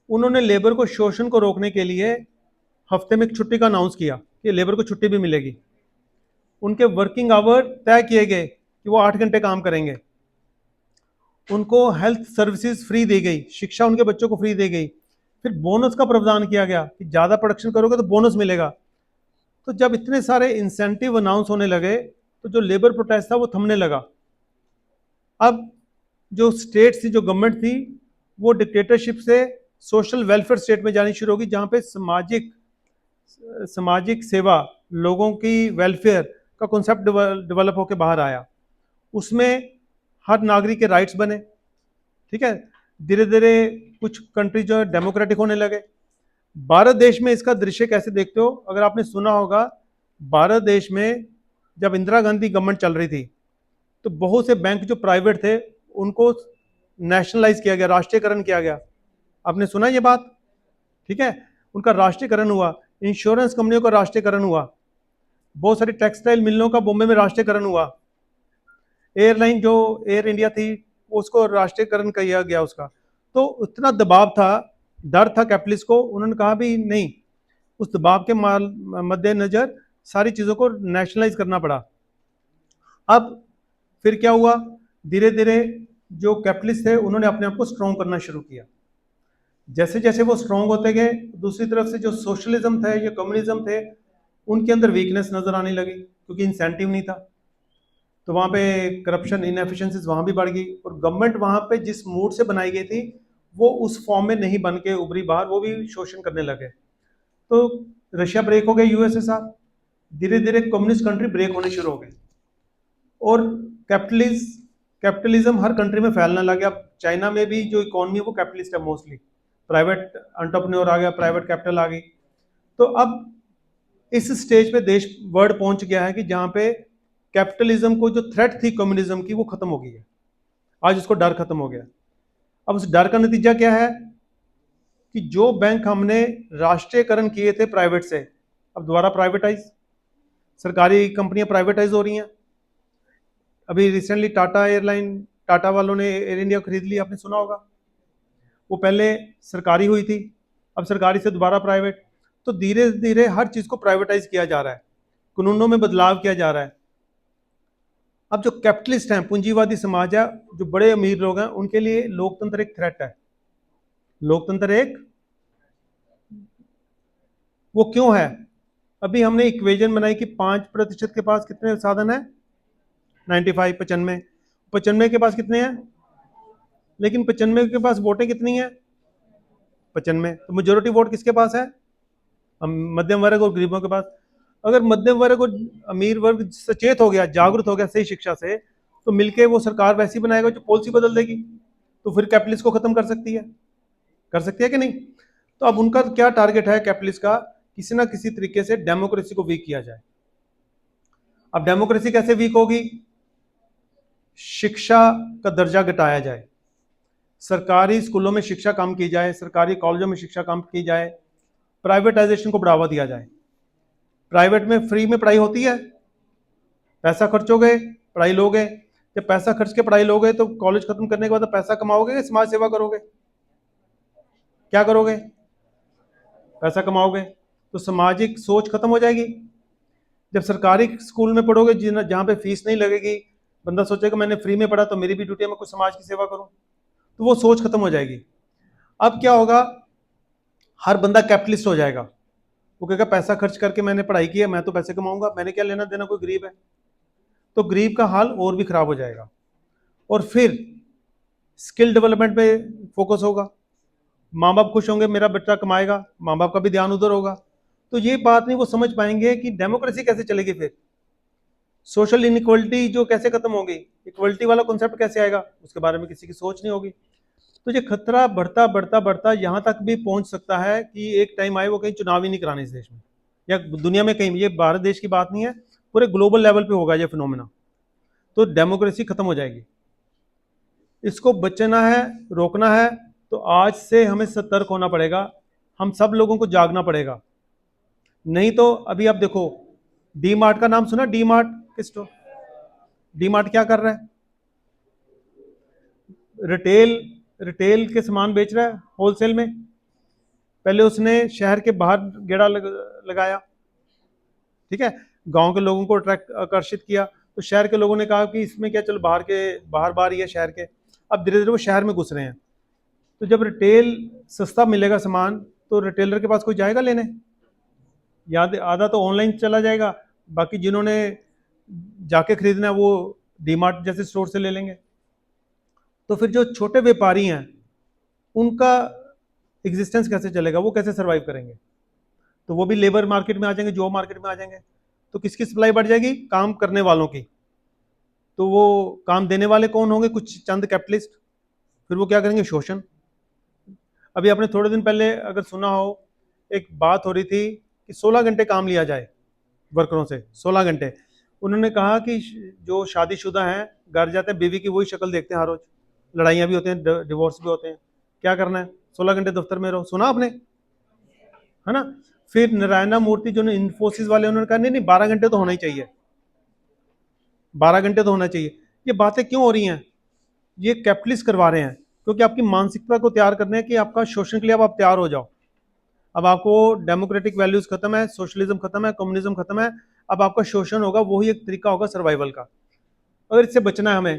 उन्होंने लेबर को शोषण को रोकने के लिए हफ्ते में एक छुट्टी का अनाउंस किया कि लेबर को छुट्टी भी मिलेगी। उनके वर्किंग आवर तय किए गए कि वो 8 घंटे काम करेंगे। उनको हेल्थ सर्विसेज फ्री दी गई, शिक्षा उनके बच्चों को फ्री दी गई। फिर बोनस का प्रावधान किया गया कि ज़्यादा प्रोडक्शन करोगे तो बोनस मिलेगा। तो जब इतने सारे इंसेंटिव अनाउंस होने लगे तो जो लेबर प्रोटेस्ट था वो थमने लगा। अब जो स्टेट थी, जो गवर्नमेंट थी, वो डिक्टेटरशिप से सोशल वेलफेयर स्टेट में जानी शुरू होगी, जहाँ पे सामाजिक सेवा, लोगों की वेलफेयर का कॉन्सेप्ट डेवलप होकर बाहर आया। उसमें हर नागरिक के राइट्स बने, ठीक है। धीरे धीरे कुछ कंट्री जो है डेमोक्रेटिक होने लगे। भारत देश में इसका दृश्य कैसे देखते हो? अगर आपने सुना होगा, भारत देश में जब इंदिरा गांधी गवर्नमेंट चल रही थी तो बहुत से बैंक जो प्राइवेट थे उनको नेशनलाइज किया गया, राष्ट्रीयकरण किया गया। आपने सुना ये बात? ठीक है, उनका राष्ट्रीयकरण हुआ। इंश्योरेंस कंपनियों का राष्ट्रीयकरण हुआ। बहुत सारी टेक्सटाइल मिलों का बॉम्बे में राष्ट्रीयकरण हुआ। एयरलाइन जो एयर इंडिया थी उसको राष्ट्रीयकरण किया गया उसका। तो इतना दबाव था, डर था कैपिटलिस्ट को, उन्होंने कहा भी नहीं, उस दबाव के मद्देनजर सारी चीज़ों को नेशनलाइज करना पड़ा। अब फिर क्या हुआ, धीरे धीरे जो कैपिटलिस्ट थे उन्होंने अपने आप को स्ट्रॉन्ग करना शुरू किया। जैसे जैसे वो स्ट्रॉन्ग होते गए, दूसरी तरफ से जो सोशलिज्म थे, जो कम्युनिज्म थे, उनके अंदर वीकनेस नजर आने लगी क्योंकि इंसेंटिव नहीं था। तो वहाँ पे करप्शन, इनएफिशिएंसीज वहाँ भी बढ़ गई और गवर्नमेंट वहाँ पे जिस मूड से बनाई गई थी वो उस फॉर्म में नहीं बन के उभरी बाहर, वो भी शोषण करने लगे। तो रशिया ब्रेक हो गया, यूएसएसआर, धीरे धीरे कम्युनिस्ट कंट्री ब्रेक होने शुरू हो गए और कैपिटलिज्म हर कंट्री में फैलने लगा। अब चाइना में भी जो इकोनॉमी है वो कैपिटलिस्ट है, मोस्टली प्राइवेट एंटरप्रेन्योर आ गया, प्राइवेट कैपिटल आ गई। तो अब इस स्टेज पे देश वर्ल्ड पहुंच गया है कि जहां पे कैपिटलिज्म को जो थ्रेट थी कम्युनिज्म की वो खत्म हो गई है। आज उसको डर खत्म हो गया। अब उस डर का नतीजा क्या है कि जो बैंक हमने राष्ट्रीयकरण किए थे प्राइवेट से, अब दोबारा प्राइवेटाइज, सरकारी कंपनियां प्राइवेटाइज हो रही हैं। अभी रिसेंटली टाटा वालों ने एयर इंडिया खरीद ली, आपने सुना होगा। वो पहले सरकारी हुई थी, अब सरकारी से दोबारा प्राइवेट। तो धीरे धीरे हर चीज को प्राइवेटाइज किया जा रहा है, कानूनों में बदलाव किया जा रहा है। अब जो कैपिटलिस्ट हैं, पूंजीवादी समाज है, जो बड़े अमीर लोग हैं, उनके लिए लोकतंत्र एक थ्रेट है। लोकतंत्र एक, वो क्यों है? अभी हमने इक्वेशन बनाई कि 5% के पास कितने साधन है, 95, 95, 95 के पास कितने हैं, लेकिन 95 के पास वोटें कितनी है, 95, तो मेजोरिटी वोट किसके पास है, मध्यम वर्ग और गरीबों के पास। अगर मध्यम वर्ग और अमीर वर्ग सचेत हो गया, जागरूक हो गया सही शिक्षा से, तो मिलके वो सरकार वैसी बनाएगा जो पॉलिसी बदल देगी, तो फिर कैपिटलिस्ट को खत्म कर सकती है कि नहीं। तो अब उनका क्या टारगेट है कैपिटलिस्ट का, किसी ना किसी तरीके से डेमोक्रेसी को वीक किया जाए। अब डेमोक्रेसी कैसे वीक होगी, शिक्षा का दर्जा घटाया जाए, सरकारी स्कूलों में शिक्षा कम की जाए, सरकारी कॉलेजों में शिक्षा कम की जाए, प्राइवेटाइजेशन को बढ़ावा दिया जाए। प्राइवेट में फ्री में पढ़ाई होती है, पैसा खर्चोगे पढ़ाई लोगे, जब पैसा खर्च के पढ़ाई लोगे तो कॉलेज खत्म करने के बाद पैसा कमाओगे, समाज सेवा करोगे, क्या करोगे, पैसा कमाओगे, तो सामाजिक सोच खत्म हो जाएगी। जब सरकारी स्कूल में पढ़ोगे जहाँ पे फीस नहीं लगेगी, बंदा सोचेगा मैंने फ्री में पढ़ा तो मेरी भी ड्यूटी है मैं कुछ समाज की सेवा करूं, तो वो सोच खत्म हो जाएगी। अब क्या होगा, हर बंदा कैपिटलिस्ट हो जाएगा, वो कहेगा पैसा खर्च करके मैंने पढ़ाई की है, मैं तो पैसे कमाऊंगा, मैंने क्या लेना देना, कोई गरीब है। तो गरीब का हाल और भी खराब हो जाएगा। और फिर स्किल डेवलपमेंट पे फोकस होगा, माँ बाप खुश होंगे, मेरा बच्चा कमाएगा, माँ बाप का भी ध्यान उधर होगा। तो ये बात नहीं वो समझ पाएंगे कि डेमोक्रेसी कैसे चलेगी, फिर सोशल इनइक्वलिटी जो कैसे खत्म होगी, इक्वलिटी वाला कॉन्सेप्ट कैसे आएगा, उसके बारे में किसी की सोच नहीं होगी। तो ये खतरा बढ़ता बढ़ता बढ़ता यहाँ तक भी पहुंच सकता है कि एक टाइम आए वो कहीं चुनाव ही नहीं कराने इस देश में या दुनिया में कहीं, ये भारत देश की बात नहीं है, पूरे ग्लोबल लेवल पे होगा ये फिनोमेना। तो डेमोक्रेसी खत्म हो जाएगी। इसको बचना है, रोकना है, तो आज से हमें सतर्क होना पड़ेगा, हम सब लोगों को जागना पड़ेगा। नहीं तो अभी आप देखो, डी मार्ट का नाम सुना, डी मार्ट किस स्टोर, डी मार्ट क्या कर रहा है, रिटेल रिटेल के सामान बेच रहा है होलसेल में। पहले उसने शहर के बाहर गेड़ा लगाया, ठीक है, गांव के लोगों को अट्रैक्ट आकर्षित किया, तो शहर के लोगों ने कहा कि इसमें क्या, चलो बाहर बाहर ही है शहर के। अब धीरे धीरे वो शहर में घुस रहे हैं। तो जब रिटेल सस्ता मिलेगा सामान, तो रिटेलर के पास कोई जाएगा लेने, याद आधा तो ऑनलाइन चला जाएगा, बाकी जिन्होंने जाके खरीदना है वो डीमार्ट जैसे स्टोर से ले लेंगे। तो फिर जो छोटे व्यापारी हैं उनका एग्जिस्टेंस कैसे चलेगा, वो कैसे सर्वाइव करेंगे, तो वो भी लेबर मार्केट में आ जाएंगे, जॉब मार्केट में आ जाएंगे। तो किसकी सप्लाई बढ़ जाएगी, काम करने वालों की। तो वो काम देने वाले कौन होंगे, कुछ चंद कैपिटलिस्ट, फिर वो क्या करेंगे, शोषण। अभी आपने थोड़े दिन पहले अगर सुना हो, एक बात हो रही थी कि 16 घंटे काम लिया जाए वर्करों से, 16 घंटे। उन्होंने कहा कि जो शादीशुदा हैं घर जाते हैं, बीवी की वही शक्ल देखते हैं हर रोज, लड़ाइयाँ भी होते हैं, डिवोर्स भी होते हैं, क्या करना है, 16 घंटे दफ्तर में रहो, सुना आपने, है ना। फिर नारायणा मूर्ति जो इन्फोसिस वाले, उन्होंने कहा नहीं नहीं 12 घंटे तो होना ही चाहिए, 12 घंटे तो होना चाहिए। ये बातें क्यों हो रही हैं, ये कैपिटलिस्ट करवा रहे हैं, क्योंकि आपकी मानसिकता को तैयार करने हैं कि आपका शोषण के लिए अब आप तैयार हो जाओ। अब आपको डेमोक्रेटिक वैल्यूज खत्म है, सोशलिज्म खत्म है, कम्युनिज्म खत्म है, अब आपका शोषण होगा, वही एक तरीका होगा सर्वाइवल का। अगर इससे बचना है हमें,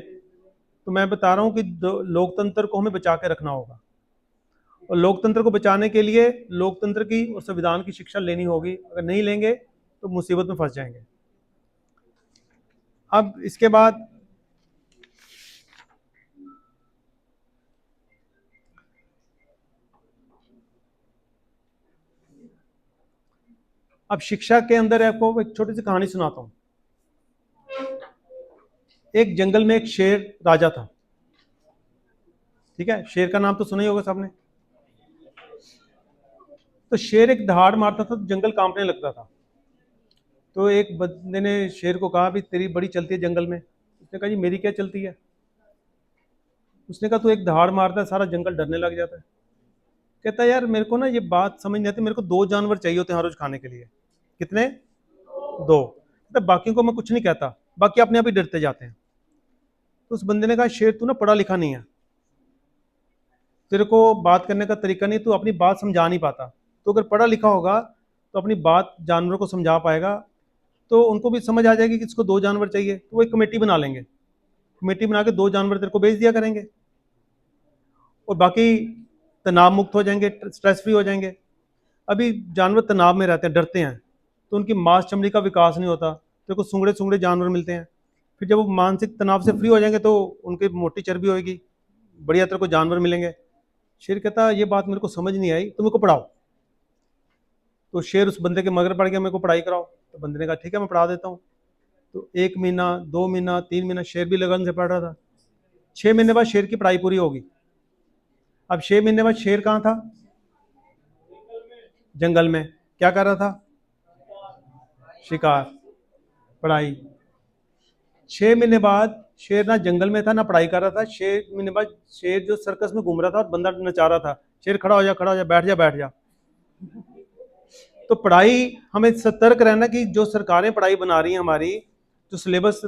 तो मैं बता रहा हूँ कि लोकतंत्र को हमें बचा के रखना होगा। और लोकतंत्र को बचाने के लिए लोकतंत्र की और संविधान की शिक्षा लेनी होगी, अगर नहीं लेंगे तो मुसीबत में फंस जाएंगे। अब इसके बाद अब शिक्षा के अंदर आपको एक छोटी सी कहानी सुनाता हूँ। एक जंगल में एक शेर राजा था, ठीक है, शेर का नाम तो सुना ही होगा सबने। तो शेर एक दहाड़ मारता था तो जंगल कांपने लगता था। तो एक बंदे ने शेर को कहा भी तेरी बड़ी चलती है जंगल में। उसने कहा जी मेरी क्या चलती है। उसने कहा तू एक दहाड़ मारता है सारा जंगल डरने लग जाता है। कहता है यार मेरे को ना ये बात समझ नहीं आती, मेरे को 2 जानवर चाहिए होते हैं हर रोज खाने के लिए। कितने, 2। तो बाकियों को मैं कुछ नहीं कहता, बाकी अपने आप ही डरते जाते हैं। तो उस बंदे ने कहा शेर तू ना पढ़ा लिखा नहीं है, तेरे को बात करने का तरीका नहीं, तू अपनी बात समझा नहीं पाता। तो अगर पढ़ा लिखा होगा तो अपनी बात जानवरों को समझा पाएगा, तो उनको भी समझ आ जाएगी कि इसको 2 जानवर चाहिए, तो वो एक कमेटी बना लेंगे, कमेटी बना के 2 जानवर तेरे को बेच दिया करेंगे, और बाकी तनाव मुक्त हो जाएंगे, स्ट्रेस फ्री हो जाएंगे। अभी जानवर तनाव में रहते हैं, डरते हैं, तो उनकी मांस चमड़ी का विकास नहीं होता, तो कुछ सूंघड़े सूंघड़े जानवर मिलते हैं। फिर जब वो मानसिक तनाव से फ्री हो जाएंगे तो उनकी मोटी चर्बी होगी, बढ़िया तरह को जानवर मिलेंगे। शेर कहता ये बात मेरे को समझ नहीं आई, तुम मेरे को पढ़ाओ। तो शेर उस बंदे के मगर पड़ गया, मेरे को पढ़ाई कराओ। तो बंदे ने कहा ठीक है मैं पढ़ा देता हूँ। तो 1 महीना, 2 महीना, 3 महीना शेर भी लगन से पढ़ रहा था। 6 महीने बाद शेर की पढ़ाई पूरी होगी। अब 6 महीने बाद शेर कहाँ था? जंगल में। क्या कर रहा था? शिकार, पढ़ाई। 6 महीने बाद शेर ना जंगल में था ना पढ़ाई कर रहा था। 6 महीने बाद शेर जो सर्कस में घूम रहा था और बंदा नचा रहा था। शेर खड़ा हो जा, खड़ा हो जा, बैठ जा, बैठ जा। तो पढ़ाई, हमें सतर्क रहना कि जो सरकारें पढ़ाई बना रही हैं, हमारी जो सिलेबस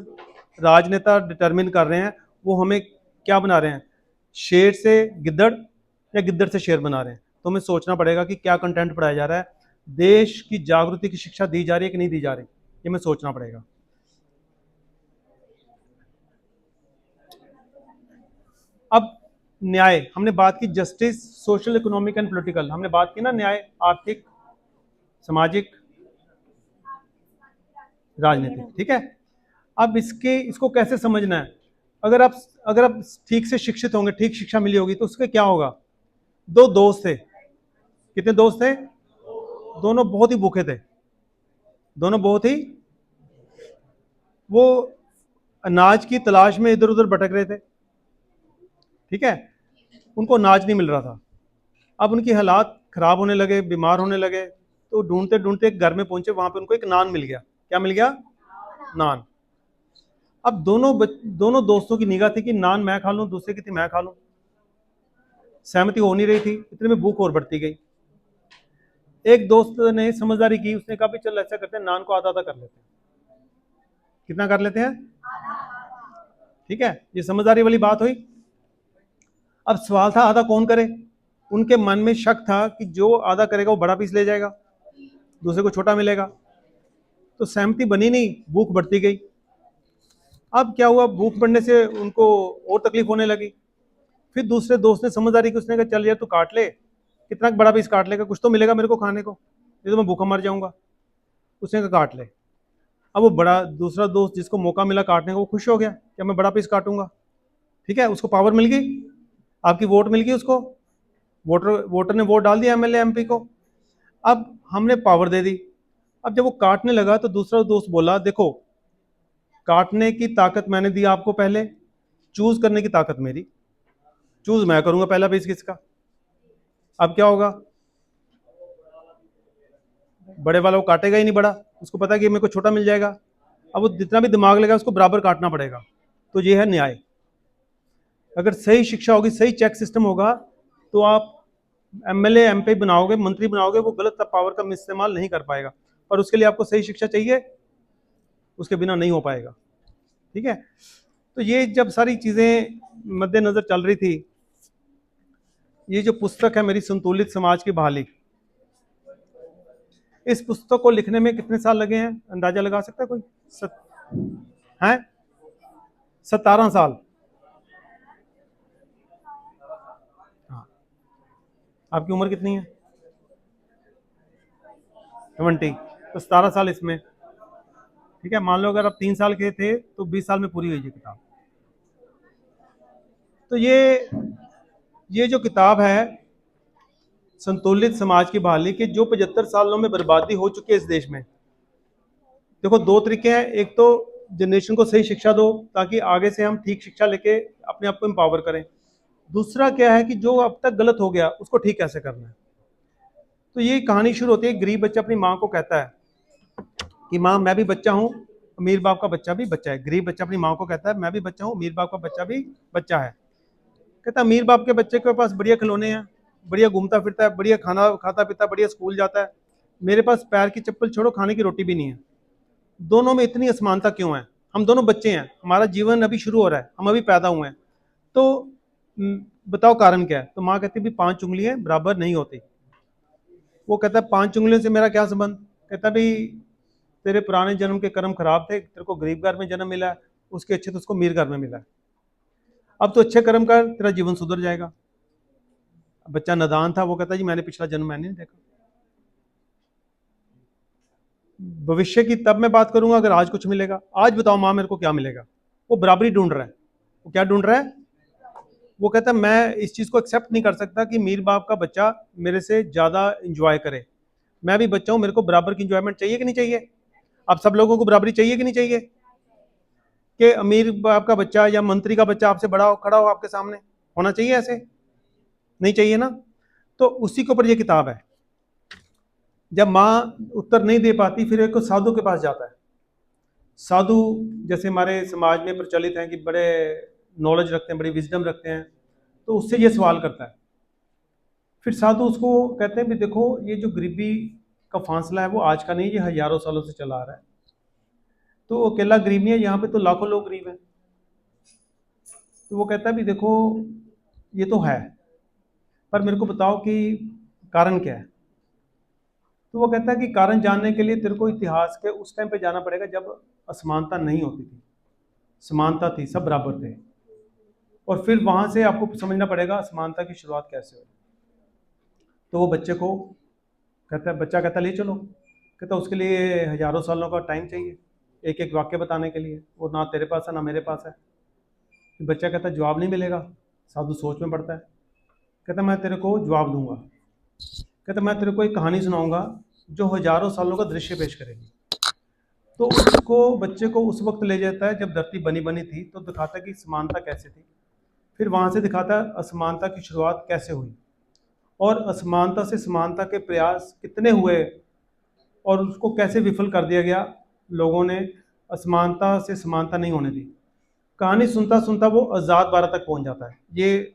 राजनेता डिटरमिन कर रहे हैं, वो हमें क्या बना रहे हैं? शेर से गिद्दड़ या गिद्दड़ से शेर बना रहे हैं। तो हमें सोचना पड़ेगा कि क्या कंटेंट पढ़ाया जा रहा है, देश की जागृति की शिक्षा दी जा रही है कि नहीं दी जा रही, ये हमें सोचना पड़ेगा। अब न्याय, हमने बात की justice, social, economic and political, हमने बात की ना न्याय, आर्थिक, सामाजिक, राजनीतिक, ठीक है। अब इसको कैसे समझना है? अगर आप ठीक से शिक्षित होंगे, ठीक शिक्षा मिली होगी, तो उसके क्या होगा? दो दोस्त थे। कितने दोस्त थे? दोनों बहुत ही भूखे थे। दोनों बहुत ही, वो अनाज की तलाश में इधर उधर भटक रहे थे, ठीक है। उनको अनाज नहीं मिल रहा था। अब उनकी हालात खराब होने लगे, बीमार होने लगे। तो ढूंढते ढूंढते एक घर में पहुंचे, वहां पे उनको एक नान मिल गया। क्या मिल गया? नान। अब दोनों दोस्तों की निगाह थी कि नान मैं खा लूं, दूसरे की थी मैं खा लूं। सहमति हो नहीं रही थी, इतने में भूख और बढ़ती गई। एक दोस्त ने समझदारी की, उसने कहा भी चल ऐसा करते हैं, नान को आधा आधा कर लेते हैं। कितना कर लेते हैं? ठीक है, ये समझदारी वाली बात हुई। अब सवाल था आधा कौन करे। उनके मन में शक था कि जो आधा करेगा वो बड़ा पीस ले जाएगा, दूसरे को छोटा मिलेगा। तो सहमति बनी नहीं, भूख बढ़ती गई। अब क्या हुआ, भूख बढ़ने से उनको और तकलीफ होने लगी। फिर दूसरे दोस्त ने समझदारी की, उसने कहा चल यार तू काट ले, कितना बड़ा पीस काट लेगा, कुछ तो मिलेगा मेरे को खाने को, नहीं तो मैं भूखा मर जाऊंगा। उसने कहा काट ले। अब वो बड़ा दूसरा दोस्त जिसको मौका मिला काटने का, वो खुश हो गया कि मैं बड़ा पीस काटूंगा। ठीक है, उसको पावर मिल गई, आपकी वोट मिल गई उसको, वोटर ने वोट डाल दिया एमएलए एमपी को। अब हमने पावर दे दी। अब जब वो काटने लगा तो दूसरा दोस्त बोला देखो, काटने की ताकत मैंने दी आपको पहले, चूज करने की ताकत मेरी, चूज मैं करूंगा पहला पीस किसका। अब क्या होगा, बड़े वाला वो काटेगा ही नहीं बड़ा, उसको पता है कि मेरे को छोटा मिल जाएगा। अब वो जितना भी दिमाग लगा उसको बराबर काटना पड़ेगा। तो ये है न्याय। अगर सही शिक्षा होगी, सही चेक सिस्टम होगा, तो आप एमएलए एमपी बनाओगे, मंत्री बनाओगे, वो गलत पावर का इस्तेमाल नहीं कर पाएगा। पर उसके लिए आपको सही शिक्षा चाहिए, उसके बिना नहीं हो पाएगा। ठीक है, तो ये जब सारी चीजें मद्देनजर चल रही थी, ये जो पुस्तक है मेरी संतुलित समाज की बहाली, इस पुस्तक को लिखने में कितने साल लगे हैं अंदाजा लगा सकता है कोई? हैं 17 साल। हाँ, आपकी उम्र कितनी है? 20। तो 17 साल इसमें। ठीक है, मान लो अगर आप 3 साल के थे तो 20 साल में पूरी हुई ये किताब। तो ये जो किताब है संतुलित समाज की बहाली की, जो 75 सालों में बर्बादी हो चुकी है इस देश में। देखो दो तरीके हैं, एक तो जनरेशन को सही शिक्षा दो ताकि आगे से हम ठीक शिक्षा लेके अपने आप को एम्पावर करें। दूसरा क्या है कि जो अब तक गलत हो गया उसको ठीक कैसे करना है। तो ये कहानी शुरू होती है, गरीब बच्चा अपनी माँ को कहता है कि माँ मैं भी बच्चा हूँ, अमीर बाप का बच्चा भी बच्चा है। गरीब बच्चा अपनी माँ को कहता है मैं भी बच्चा हूँ, अमीर बाप का बच्चा भी बच्चा है। कहता अमीर बाप के बच्चे के पास बढ़िया खिलौने हैं, बढ़िया घूमता फिरता है, बढ़िया खाना खाता पीता, बढ़िया स्कूल जाता है। मेरे पास पैर की चप्पल छोड़ो, खाने की रोटी भी नहीं है। दोनों में इतनी असमानता क्यों है? हम दोनों बच्चे हैं, हमारा जीवन अभी शुरू हो रहा है, हम अभी पैदा हुए हैं। तो बताओ कारण क्या है? तो माँ कहती भी 5 उंगलियां बराबर नहीं होती। वो कहता है 5 उंगलियों से मेरा क्या संबंध? कहता भी तेरे पुराने जन्म के कर्म खराब थे, तेरे को गरीब घर में जन्म मिला है, उसके अच्छे तो उसको अमीर घर में मिला है। अब तो अच्छे कर्म कर, तेरा जीवन सुधर जाएगा। बच्चा नादान था, वो कहता जी मैंने पिछला जन्म मैंने नहीं देखा। भविष्य की तब मैं बात करूंगा अगर आज कुछ मिलेगा। आज बताओ माँ मेरे को क्या मिलेगा। वो बराबरी ढूंढ रहा है। वो क्या ढूंढ रहा है? वो कहता है मैं इस चीज़ को एक्सेप्ट नहीं कर सकता कि मीर बाप का बच्चा मेरे से ज़्यादा इंजॉय करे। मैं भी बच्चा हूँ, मेरे को बराबर की इंजॉयमेंट चाहिए कि नहीं चाहिए? आप सब लोगों को बराबरी चाहिए कि नहीं चाहिए? कि अमीर बाप का बच्चा या मंत्री का बच्चा आपसे बड़ा हो, खड़ा हो आपके सामने, होना चाहिए ऐसे? नहीं चाहिए ना। तो उसी के ऊपर ये किताब है। जब माँ उत्तर नहीं दे पाती फिर एक साधु के पास जाता है। साधु जैसे हमारे समाज में प्रचलित हैं कि बड़े नॉलेज रखते हैं, बड़ी विजडम रखते हैं, तो उससे ये सवाल करता है। फिर साधु उसको कहते हैं भी देखो ये जो गरीबी का फासला है वो आज का नहीं, ये हजारों सालों से चला आ रहा है। तो अकेला गरीब नहीं है, यहाँ पे तो लाखों लोग गरीब हैं। तो वो कहता है भी देखो ये तो है, पर मेरे को बताओ कि कारण क्या है। तो वो कहता है कि कारण जानने के लिए तेरे को इतिहास के उस टाइम पे जाना पड़ेगा जब असमानता नहीं होती थी, समानता थी, सब बराबर थे। और फिर वहां से आपको समझना पड़ेगा असमानता की शुरुआत कैसे हुई। तो वो बच्चे को कहता है, बच्चा कहता है ले चलो। कहता है उसके लिए हजारों सालों का टाइम चाहिए एक एक वाक्य बताने के लिए, वो ना तेरे पास है ना मेरे पास है। फिर बच्चा कहता है जवाब नहीं मिलेगा। साधु सोच में पड़ता है। कहता है मैं तेरे को जवाब दूंगा। कहता है मैं तेरे को एक कहानी सुनाऊंगा जो हजारों सालों का दृश्य पेश करेगी। तो उसको बच्चे को उस वक्त ले जाता है जब धरती बनी बनी थी, तो दिखाता है कि समानता कैसे थी। फिर वहां से दिखाता है असमानता की शुरुआत कैसे हुई और असमानता से समानता के प्रयास कितने हुए और उसको कैसे विफल कर दिया गया लोगों ने, असमानता से समानता नहीं होने दी। कहानी सुनता सुनता वो आज़ाद भारत तक पहुंच जाता है। ये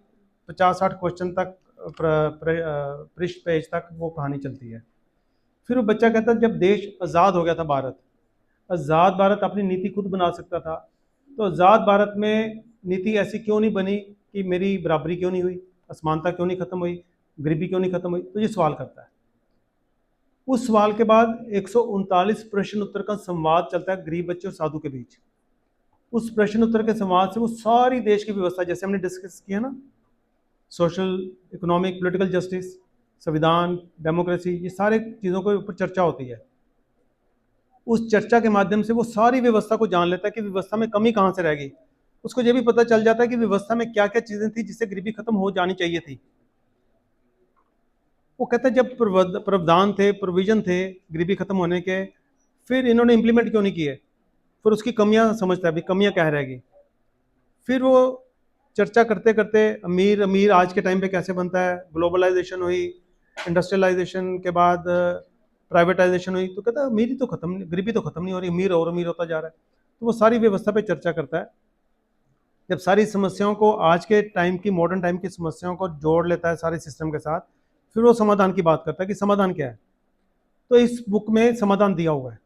50-60 क्वेश्चन तक पृष्ठ पेज तक वो कहानी चलती है। फिर वो बच्चा कहता है जब देश आज़ाद हो गया था भारत, आज़ाद भारत अपनी नीति खुद बना सकता था, तो आज़ाद भारत में नीति ऐसी क्यों नहीं बनी कि मेरी बराबरी क्यों नहीं हुई, असमानता क्यों नहीं खत्म हुई, गरीबी क्यों नहीं खत्म हुई। तो ये सवाल करता है। उस सवाल के बाद 139 प्रश्न उत्तर का संवाद चलता है गरीब बच्चे और साधु के बीच। उस प्रश्न उत्तर के संवाद से वो सारी देश की व्यवस्था, जैसे हमने डिस्कस किया ना, सोशल, इकोनॉमिक, पॉलिटिकल जस्टिस, संविधान, डेमोक्रेसी, ये सारे चीज़ों के ऊपर चर्चा होती है। उस चर्चा के माध्यम से वो सारी व्यवस्था को जान लेता है कि व्यवस्था में कमी कहाँ से रह गई। उसको ये भी पता चल जाता है कि व्यवस्था में क्या क्या चीज़ें थी जिससे गरीबी खत्म हो जानी चाहिए थी। वो कहता है जब प्रावधान थे, प्रोविजन थे गरीबी खत्म होने के, फिर इन्होंने इम्प्लीमेंट क्यों नहीं किए। फिर उसकी कमियां समझता है, अभी कमियां क्या रहेगी। फिर वो चर्चा करते करते अमीर अमीर आज के टाइम पे कैसे बनता है, ग्लोबलाइजेशन हुई, इंडस्ट्रियलाइजेशन के बाद प्राइवेटाइजेशन हुई, तो कहता है अमीरी तो खत्म, गरीबी तो खत्म नहीं हो रही, अमीर और अमीर होता जा रहा है। तो वो सारी व्यवस्था पे चर्चा करता है। जब सारी समस्याओं को, आज के टाइम की, मॉडर्न टाइम की समस्याओं को जोड़ लेता है सारे सिस्टम के साथ, फिर वो समाधान की बात करता है कि समाधान क्या है। तो इस बुक में समाधान दिया हुआ है।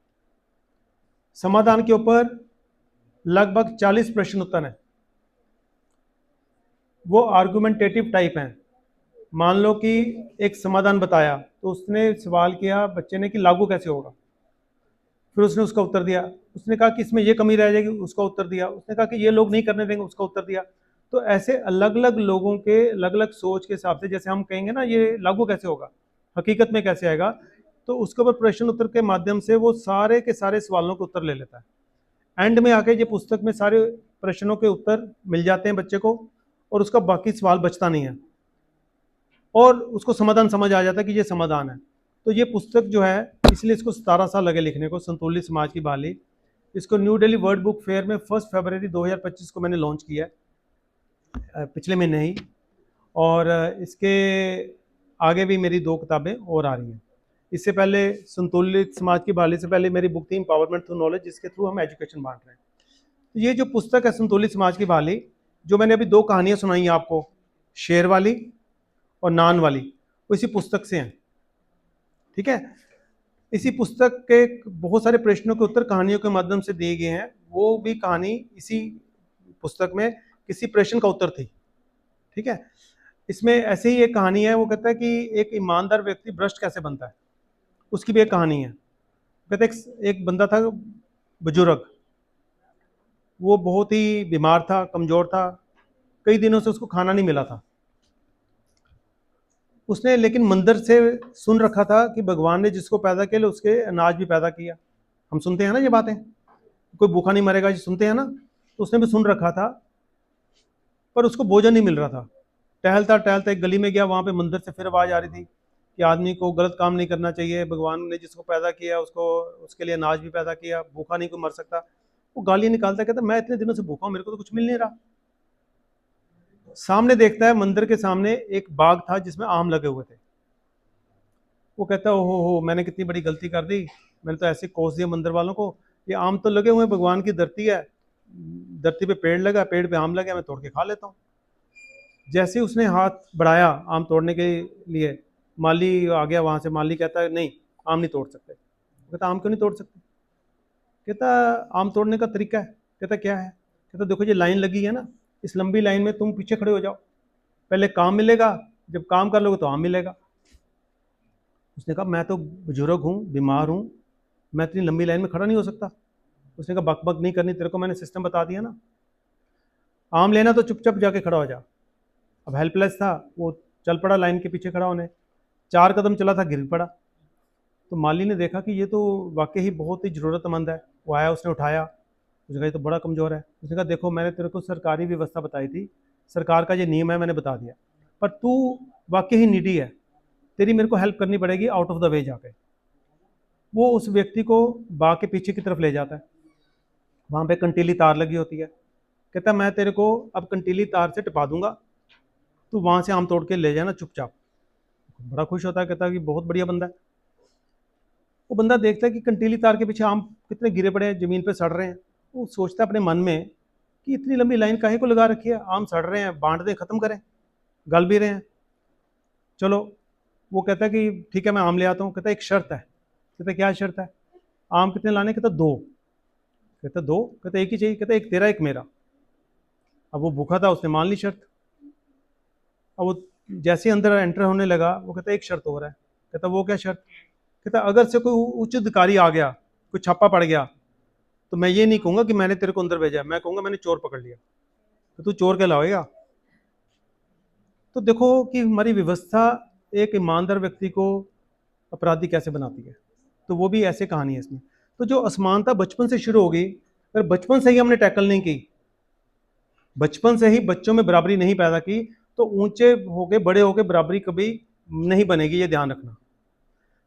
समाधान के ऊपर लगभग 40 प्रश्न उत्तर हैं। वो आर्गुमेंटेटिव टाइप हैं। मान लो कि एक समाधान बताया तो उसने सवाल किया बच्चे ने कि लागू कैसे होगा, फिर उसने उसका उत्तर दिया। उसने कहा कि इसमें ये कमी रह जाएगी, उसका उत्तर दिया। उसने कहा कि ये लोग नहीं करने देंगे, उसका उत्तर दिया। तो ऐसे अलग अलग लोगों के अलग अलग सोच के हिसाब से, जैसे हम कहेंगे ना ये लागू कैसे होगा, हकीकत में कैसे आएगा, तो उसके ऊपर प्रश्न उत्तर के माध्यम से वो सारे के सारे सवालों के उत्तर ले लेता है। एंड में आके ये पुस्तक में सारे प्रश्नों के उत्तर मिल जाते हैं बच्चे को और उसका बाकी सवाल बचता नहीं है और उसको समाधान समझ आ जाता है कि ये समाधान है। तो ये पुस्तक जो है, इसलिए इसको 17 साल लगे लिखने को, संतुलित समाज की बहाली। इसको new Delhi world book fair में 1 फरवरी 2025 को मैंने लॉन्च किया है, पिछले महीने ही। और इसके आगे भी मेरी 2 किताबें और आ रही हैं। इससे पहले संतुलित समाज की बहाली से पहले मेरी बुक थी एम्पावरमेंट थ्रू नॉलेज, जिसके थ्रू हम एजुकेशन बांट रहे हैं। तो ये जो पुस्तक है संतुलित समाज की बहाली, जो मैंने अभी 2 कहानियां सुनाई हैं आपको, शेर वाली और नान वाली, वो इसी पुस्तक से हैं। ठीक है। इसी पुस्तक के बहुत सारे प्रश्नों के उत्तर कहानियों के माध्यम से दिए गए हैं। वो भी कहानी इसी पुस्तक में किसी प्रश्न का उत्तर थी। ठीक है। इसमें ऐसे ही एक कहानी है। वो कहता है कि एक ईमानदार व्यक्ति भ्रष्ट कैसे बनता है, उसकी भी एक कहानी है। कहते एक बंदा था बुजुर्ग, वो बहुत ही बीमार था, कमजोर था, कई दिनों से उसको खाना नहीं मिला था। उसने लेकिन मंदिर से सुन रखा था कि भगवान ने जिसको पैदा किया उसके अनाज भी पैदा किया। हम सुनते हैं ना ये बातें, कोई भूखा नहीं मरेगा, ये सुनते हैं ना। तो उसने भी सुन रखा था, पर उसको भोजन नहीं मिल रहा था। टहलता टहलता एक गली में गया, वहां पे मंदिर से फिर आवाज आ रही थी कि आदमी को गलत काम नहीं करना चाहिए, भगवान ने जिसको पैदा किया उसको, उसके लिए अनाज भी पैदा किया, भूखा नहीं कोई मर सकता। वो गालियां निकालता, कहता मैं इतने दिनों से भूखा हूं, मेरे को तो कुछ मिल नहीं रहा। सामने देखता है, मंदिर के सामने एक बाग था जिसमें आम लगे हुए थे। वो कहता है ओहो हो, मैंने कितनी बड़ी गलती कर दी, मैंने तो ऐसे कोस दिया मंदिर वालों को। ये आम तो लगे हुए हैं, भगवान की धरती है, धरती पे पेड़ लगा, पेड़ पे आम लगे, मैं तोड़ के खा लेता हूँ। जैसे ही उसने हाथ बढ़ाया आम तोड़ने के लिए, माली आ गया वहां से। माली कहता है नहीं, आम नहीं तोड़ सकते। कहता आम क्यों नहीं तोड़ सकते? कहता आम तोड़ने का तरीका है। कहता क्या है? कहता देखो ये लाइन लगी है ना, इस लंबी लाइन में तुम पीछे खड़े हो जाओ, पहले काम मिलेगा, जब काम कर लोगे तो आम मिलेगा। उसने कहा मैं तो बुजुर्ग हूँ, बीमार हूँ, मैं इतनी लंबी लाइन में खड़ा नहीं हो सकता। उसने कहा बक बक नहीं करनी, तेरे को मैंने सिस्टम बता दिया ना, आम लेना तो चुपचाप जाके खड़ा हो जा। अब हेल्पलेस था वो, चल पड़ा लाइन के पीछे खड़ा होने। 4 कदम चला था, गिर पड़ा। तो माली ने देखा कि ये तो वाकई ही बहुत ही ज़रूरतमंद है। वो आया, उसने उठाया। उसने कहा ये तो बड़ा कमज़ोर है। उसने कहा देखो मैंने तेरे को सरकारी व्यवस्था बताई थी, सरकार का ये नियम है, मैंने बता दिया, पर तू वाकई ही नीडी है, तेरी मेरे को हेल्प करनी पड़ेगी आउट ऑफ द वे जाके। वो उस व्यक्ति को बाग के पीछे की तरफ ले जाता है, वहाँ पे कंटीली तार लगी होती है। कहता मैं तेरे को अब कंटीली तार से टिपा दूंगा, तू वहाँ से आम तोड़ के ले जाना चुपचाप। बड़ा खुश होता है, कहता है कि बहुत बढ़िया बंदा है। वो बंदा देखता है कि कंटीली तार के पीछे आम कितने गिरे पड़े हैं, ज़मीन पे सड़ रहे हैं। वो सोचता है अपने मन में कि इतनी लंबी लाइन काहे को लगा रखी है, आम सड़ रहे हैं, बांट दें, ख़त्म करें, गल भी रहे हैं, चलो। वो कहता है कि ठीक है मैं आम ले आता हूँ। कहता है एक शर्त है। कहता है क्या शर्त है? आम कितने लाने? कहता 2। कहता 2? कहता एक ही चाहिए। कहता एक तेरा एक मेरा। अब वो भूखा था, उसने मान ली शर्त। अब वो जैसे ही अंदर एंटर होने लगा, वो कहता एक शर्त हो रहा है। कहता वो क्या शर्त? कहता अगर से कोई उच्च अधिकारी आ गया, कोई छापा पड़ गया, तो मैं ये नहीं कहूंगा कि मैंने तेरे को अंदर भेजा, मैं कहूंगा मैंने चोर पकड़ लिया। तो तू चोर कहलाएगा। तो देखो कि हमारी व्यवस्था एक ईमानदार व्यक्ति को अपराधी कैसे बनाती है। तो वो भी ऐसे कहानी है इसमें। तो जो असमानता बचपन से शुरू हो गई, अगर बचपन से ही हमने टैकल नहीं की, बचपन से ही बच्चों में बराबरी नहीं पैदा की, तो ऊंचे होके बड़े होके बराबरी कभी नहीं बनेगी। ये ध्यान रखना।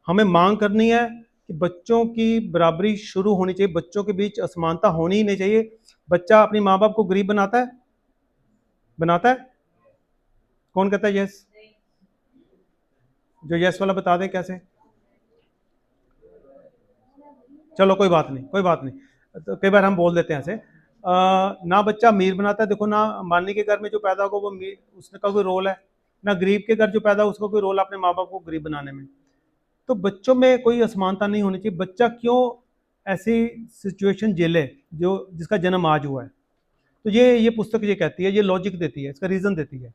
हमें मांग करनी है कि बच्चों की बराबरी शुरू होनी चाहिए, बच्चों के बीच असमानता होनी ही नहीं चाहिए। बच्चा अपने माँ बाप को गरीब बनाता है? बनाता है? कौन कहता है यस? जो यस वाला बता दे कैसे। चलो कोई बात नहीं, कोई बात नहीं। तो कई बार हम बोल देते हैं ऐसे। ना बच्चा अमीर बनाता है, देखो ना अंबानी के घर में जो पैदा होगा वो उसका कोई रोल है, ना गरीब के घर जो पैदा हो उसका कोई रोल अपने माँ बाप को गरीब बनाने में। तो बच्चों में कोई असमानता नहीं होनी चाहिए। बच्चा क्यों ऐसी सिचुएशन झेले जो जिसका जन्म आज हुआ है? तो ये पुस्तक ये कहती है, ये लॉजिक देती है, इसका रीज़न देती है।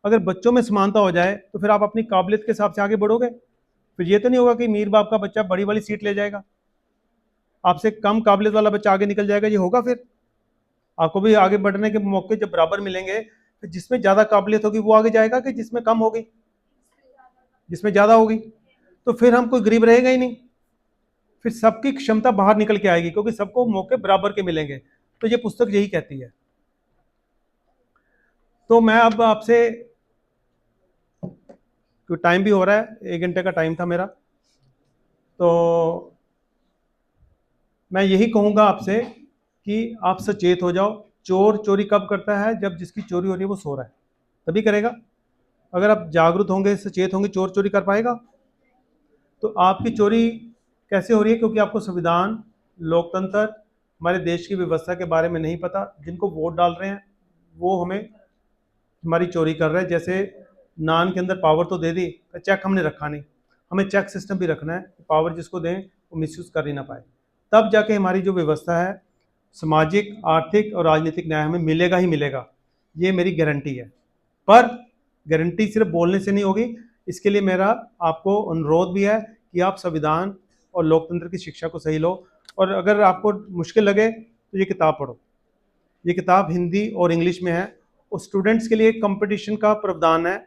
अगर बच्चों में समानता हो जाए तो फिर आप अपनी काबिलियत के हिसाब से आगे बढ़ोगे। फिर ये तो नहीं होगा कि मीर बाप का बच्चा बड़ी वाली सीट ले जाएगा, आपसे कम काबिलियत वाला बच्चा आगे निकल जाएगा। ये होगा? फिर आपको भी आगे बढ़ने के मौके जब बराबर मिलेंगे, तो जिसमें ज़्यादा काबिलियत होगी वो आगे जाएगा कि जिसमें कम होगी? जिसमें ज़्यादा होगी। तो फिर हम कोई गरीब रहेगा ही नहीं, फिर सबकी क्षमता बाहर निकल के आएगी, क्योंकि सबको मौके बराबर के मिलेंगे। तो ये पुस्तक यही कहती है। तो मैं अब आपसे, टाइम भी हो रहा है, 1 घंटे का टाइम था मेरा, तो मैं यही कहूँगा आपसे कि आप सचेत हो जाओ। चोर चोरी कब करता है? जब जिसकी चोरी हो रही है वो सो रहा है, तभी करेगा। अगर आप जागरूक होंगे, सचेत होंगे, चोर चोरी कर पाएगा? तो आपकी चोरी कैसे हो रही है? क्योंकि आपको संविधान, लोकतंत्र, हमारे देश की व्यवस्था के बारे में नहीं पता। जिनको वोट डाल रहे हैं वो हमें हमारी चोरी कर रहे हैं। जैसे नान के अंदर पावर तो दे दी, चेक हमने रखा नहीं। हमें चेक सिस्टम भी रखना है, पावर जिसको दें वो मिसयूज़ कर ही ना पाए। तब जाके हमारी जो व्यवस्था है, सामाजिक, आर्थिक और राजनीतिक न्याय हमें मिलेगा ही मिलेगा, ये मेरी गारंटी है। पर गारंटी सिर्फ बोलने से नहीं होगी। इसके लिए मेरा आपको अनुरोध भी है कि आप संविधान और लोकतंत्र की शिक्षा को सही लो। और अगर आपको मुश्किल लगे तो ये किताब पढ़ो। ये किताब हिंदी और इंग्लिश में है, और स्टूडेंट्स के लिए कंपटीशन का प्रावधान है।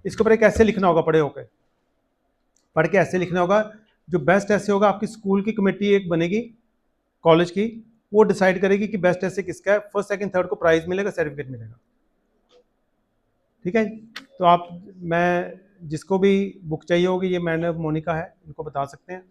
इसके ऊपर एक ऐसे लिखना होगा, पढ़े के ऐसे लिखना होगा जो बेस्ट ऐसे होगा, आपकी स्कूल की कमेटी एक बनेगी कॉलेज की, वो डिसाइड करेगी कि बेस्ट ऐसे किसका है, फर्स्ट सेकंड थर्ड को प्राइज मिलेगा, सर्टिफिकेट मिलेगा। ठीक है। तो आप, मैं जिसको भी बुक चाहिए होगी, ये मैंने मोनिका है, इनको बता सकते हैं।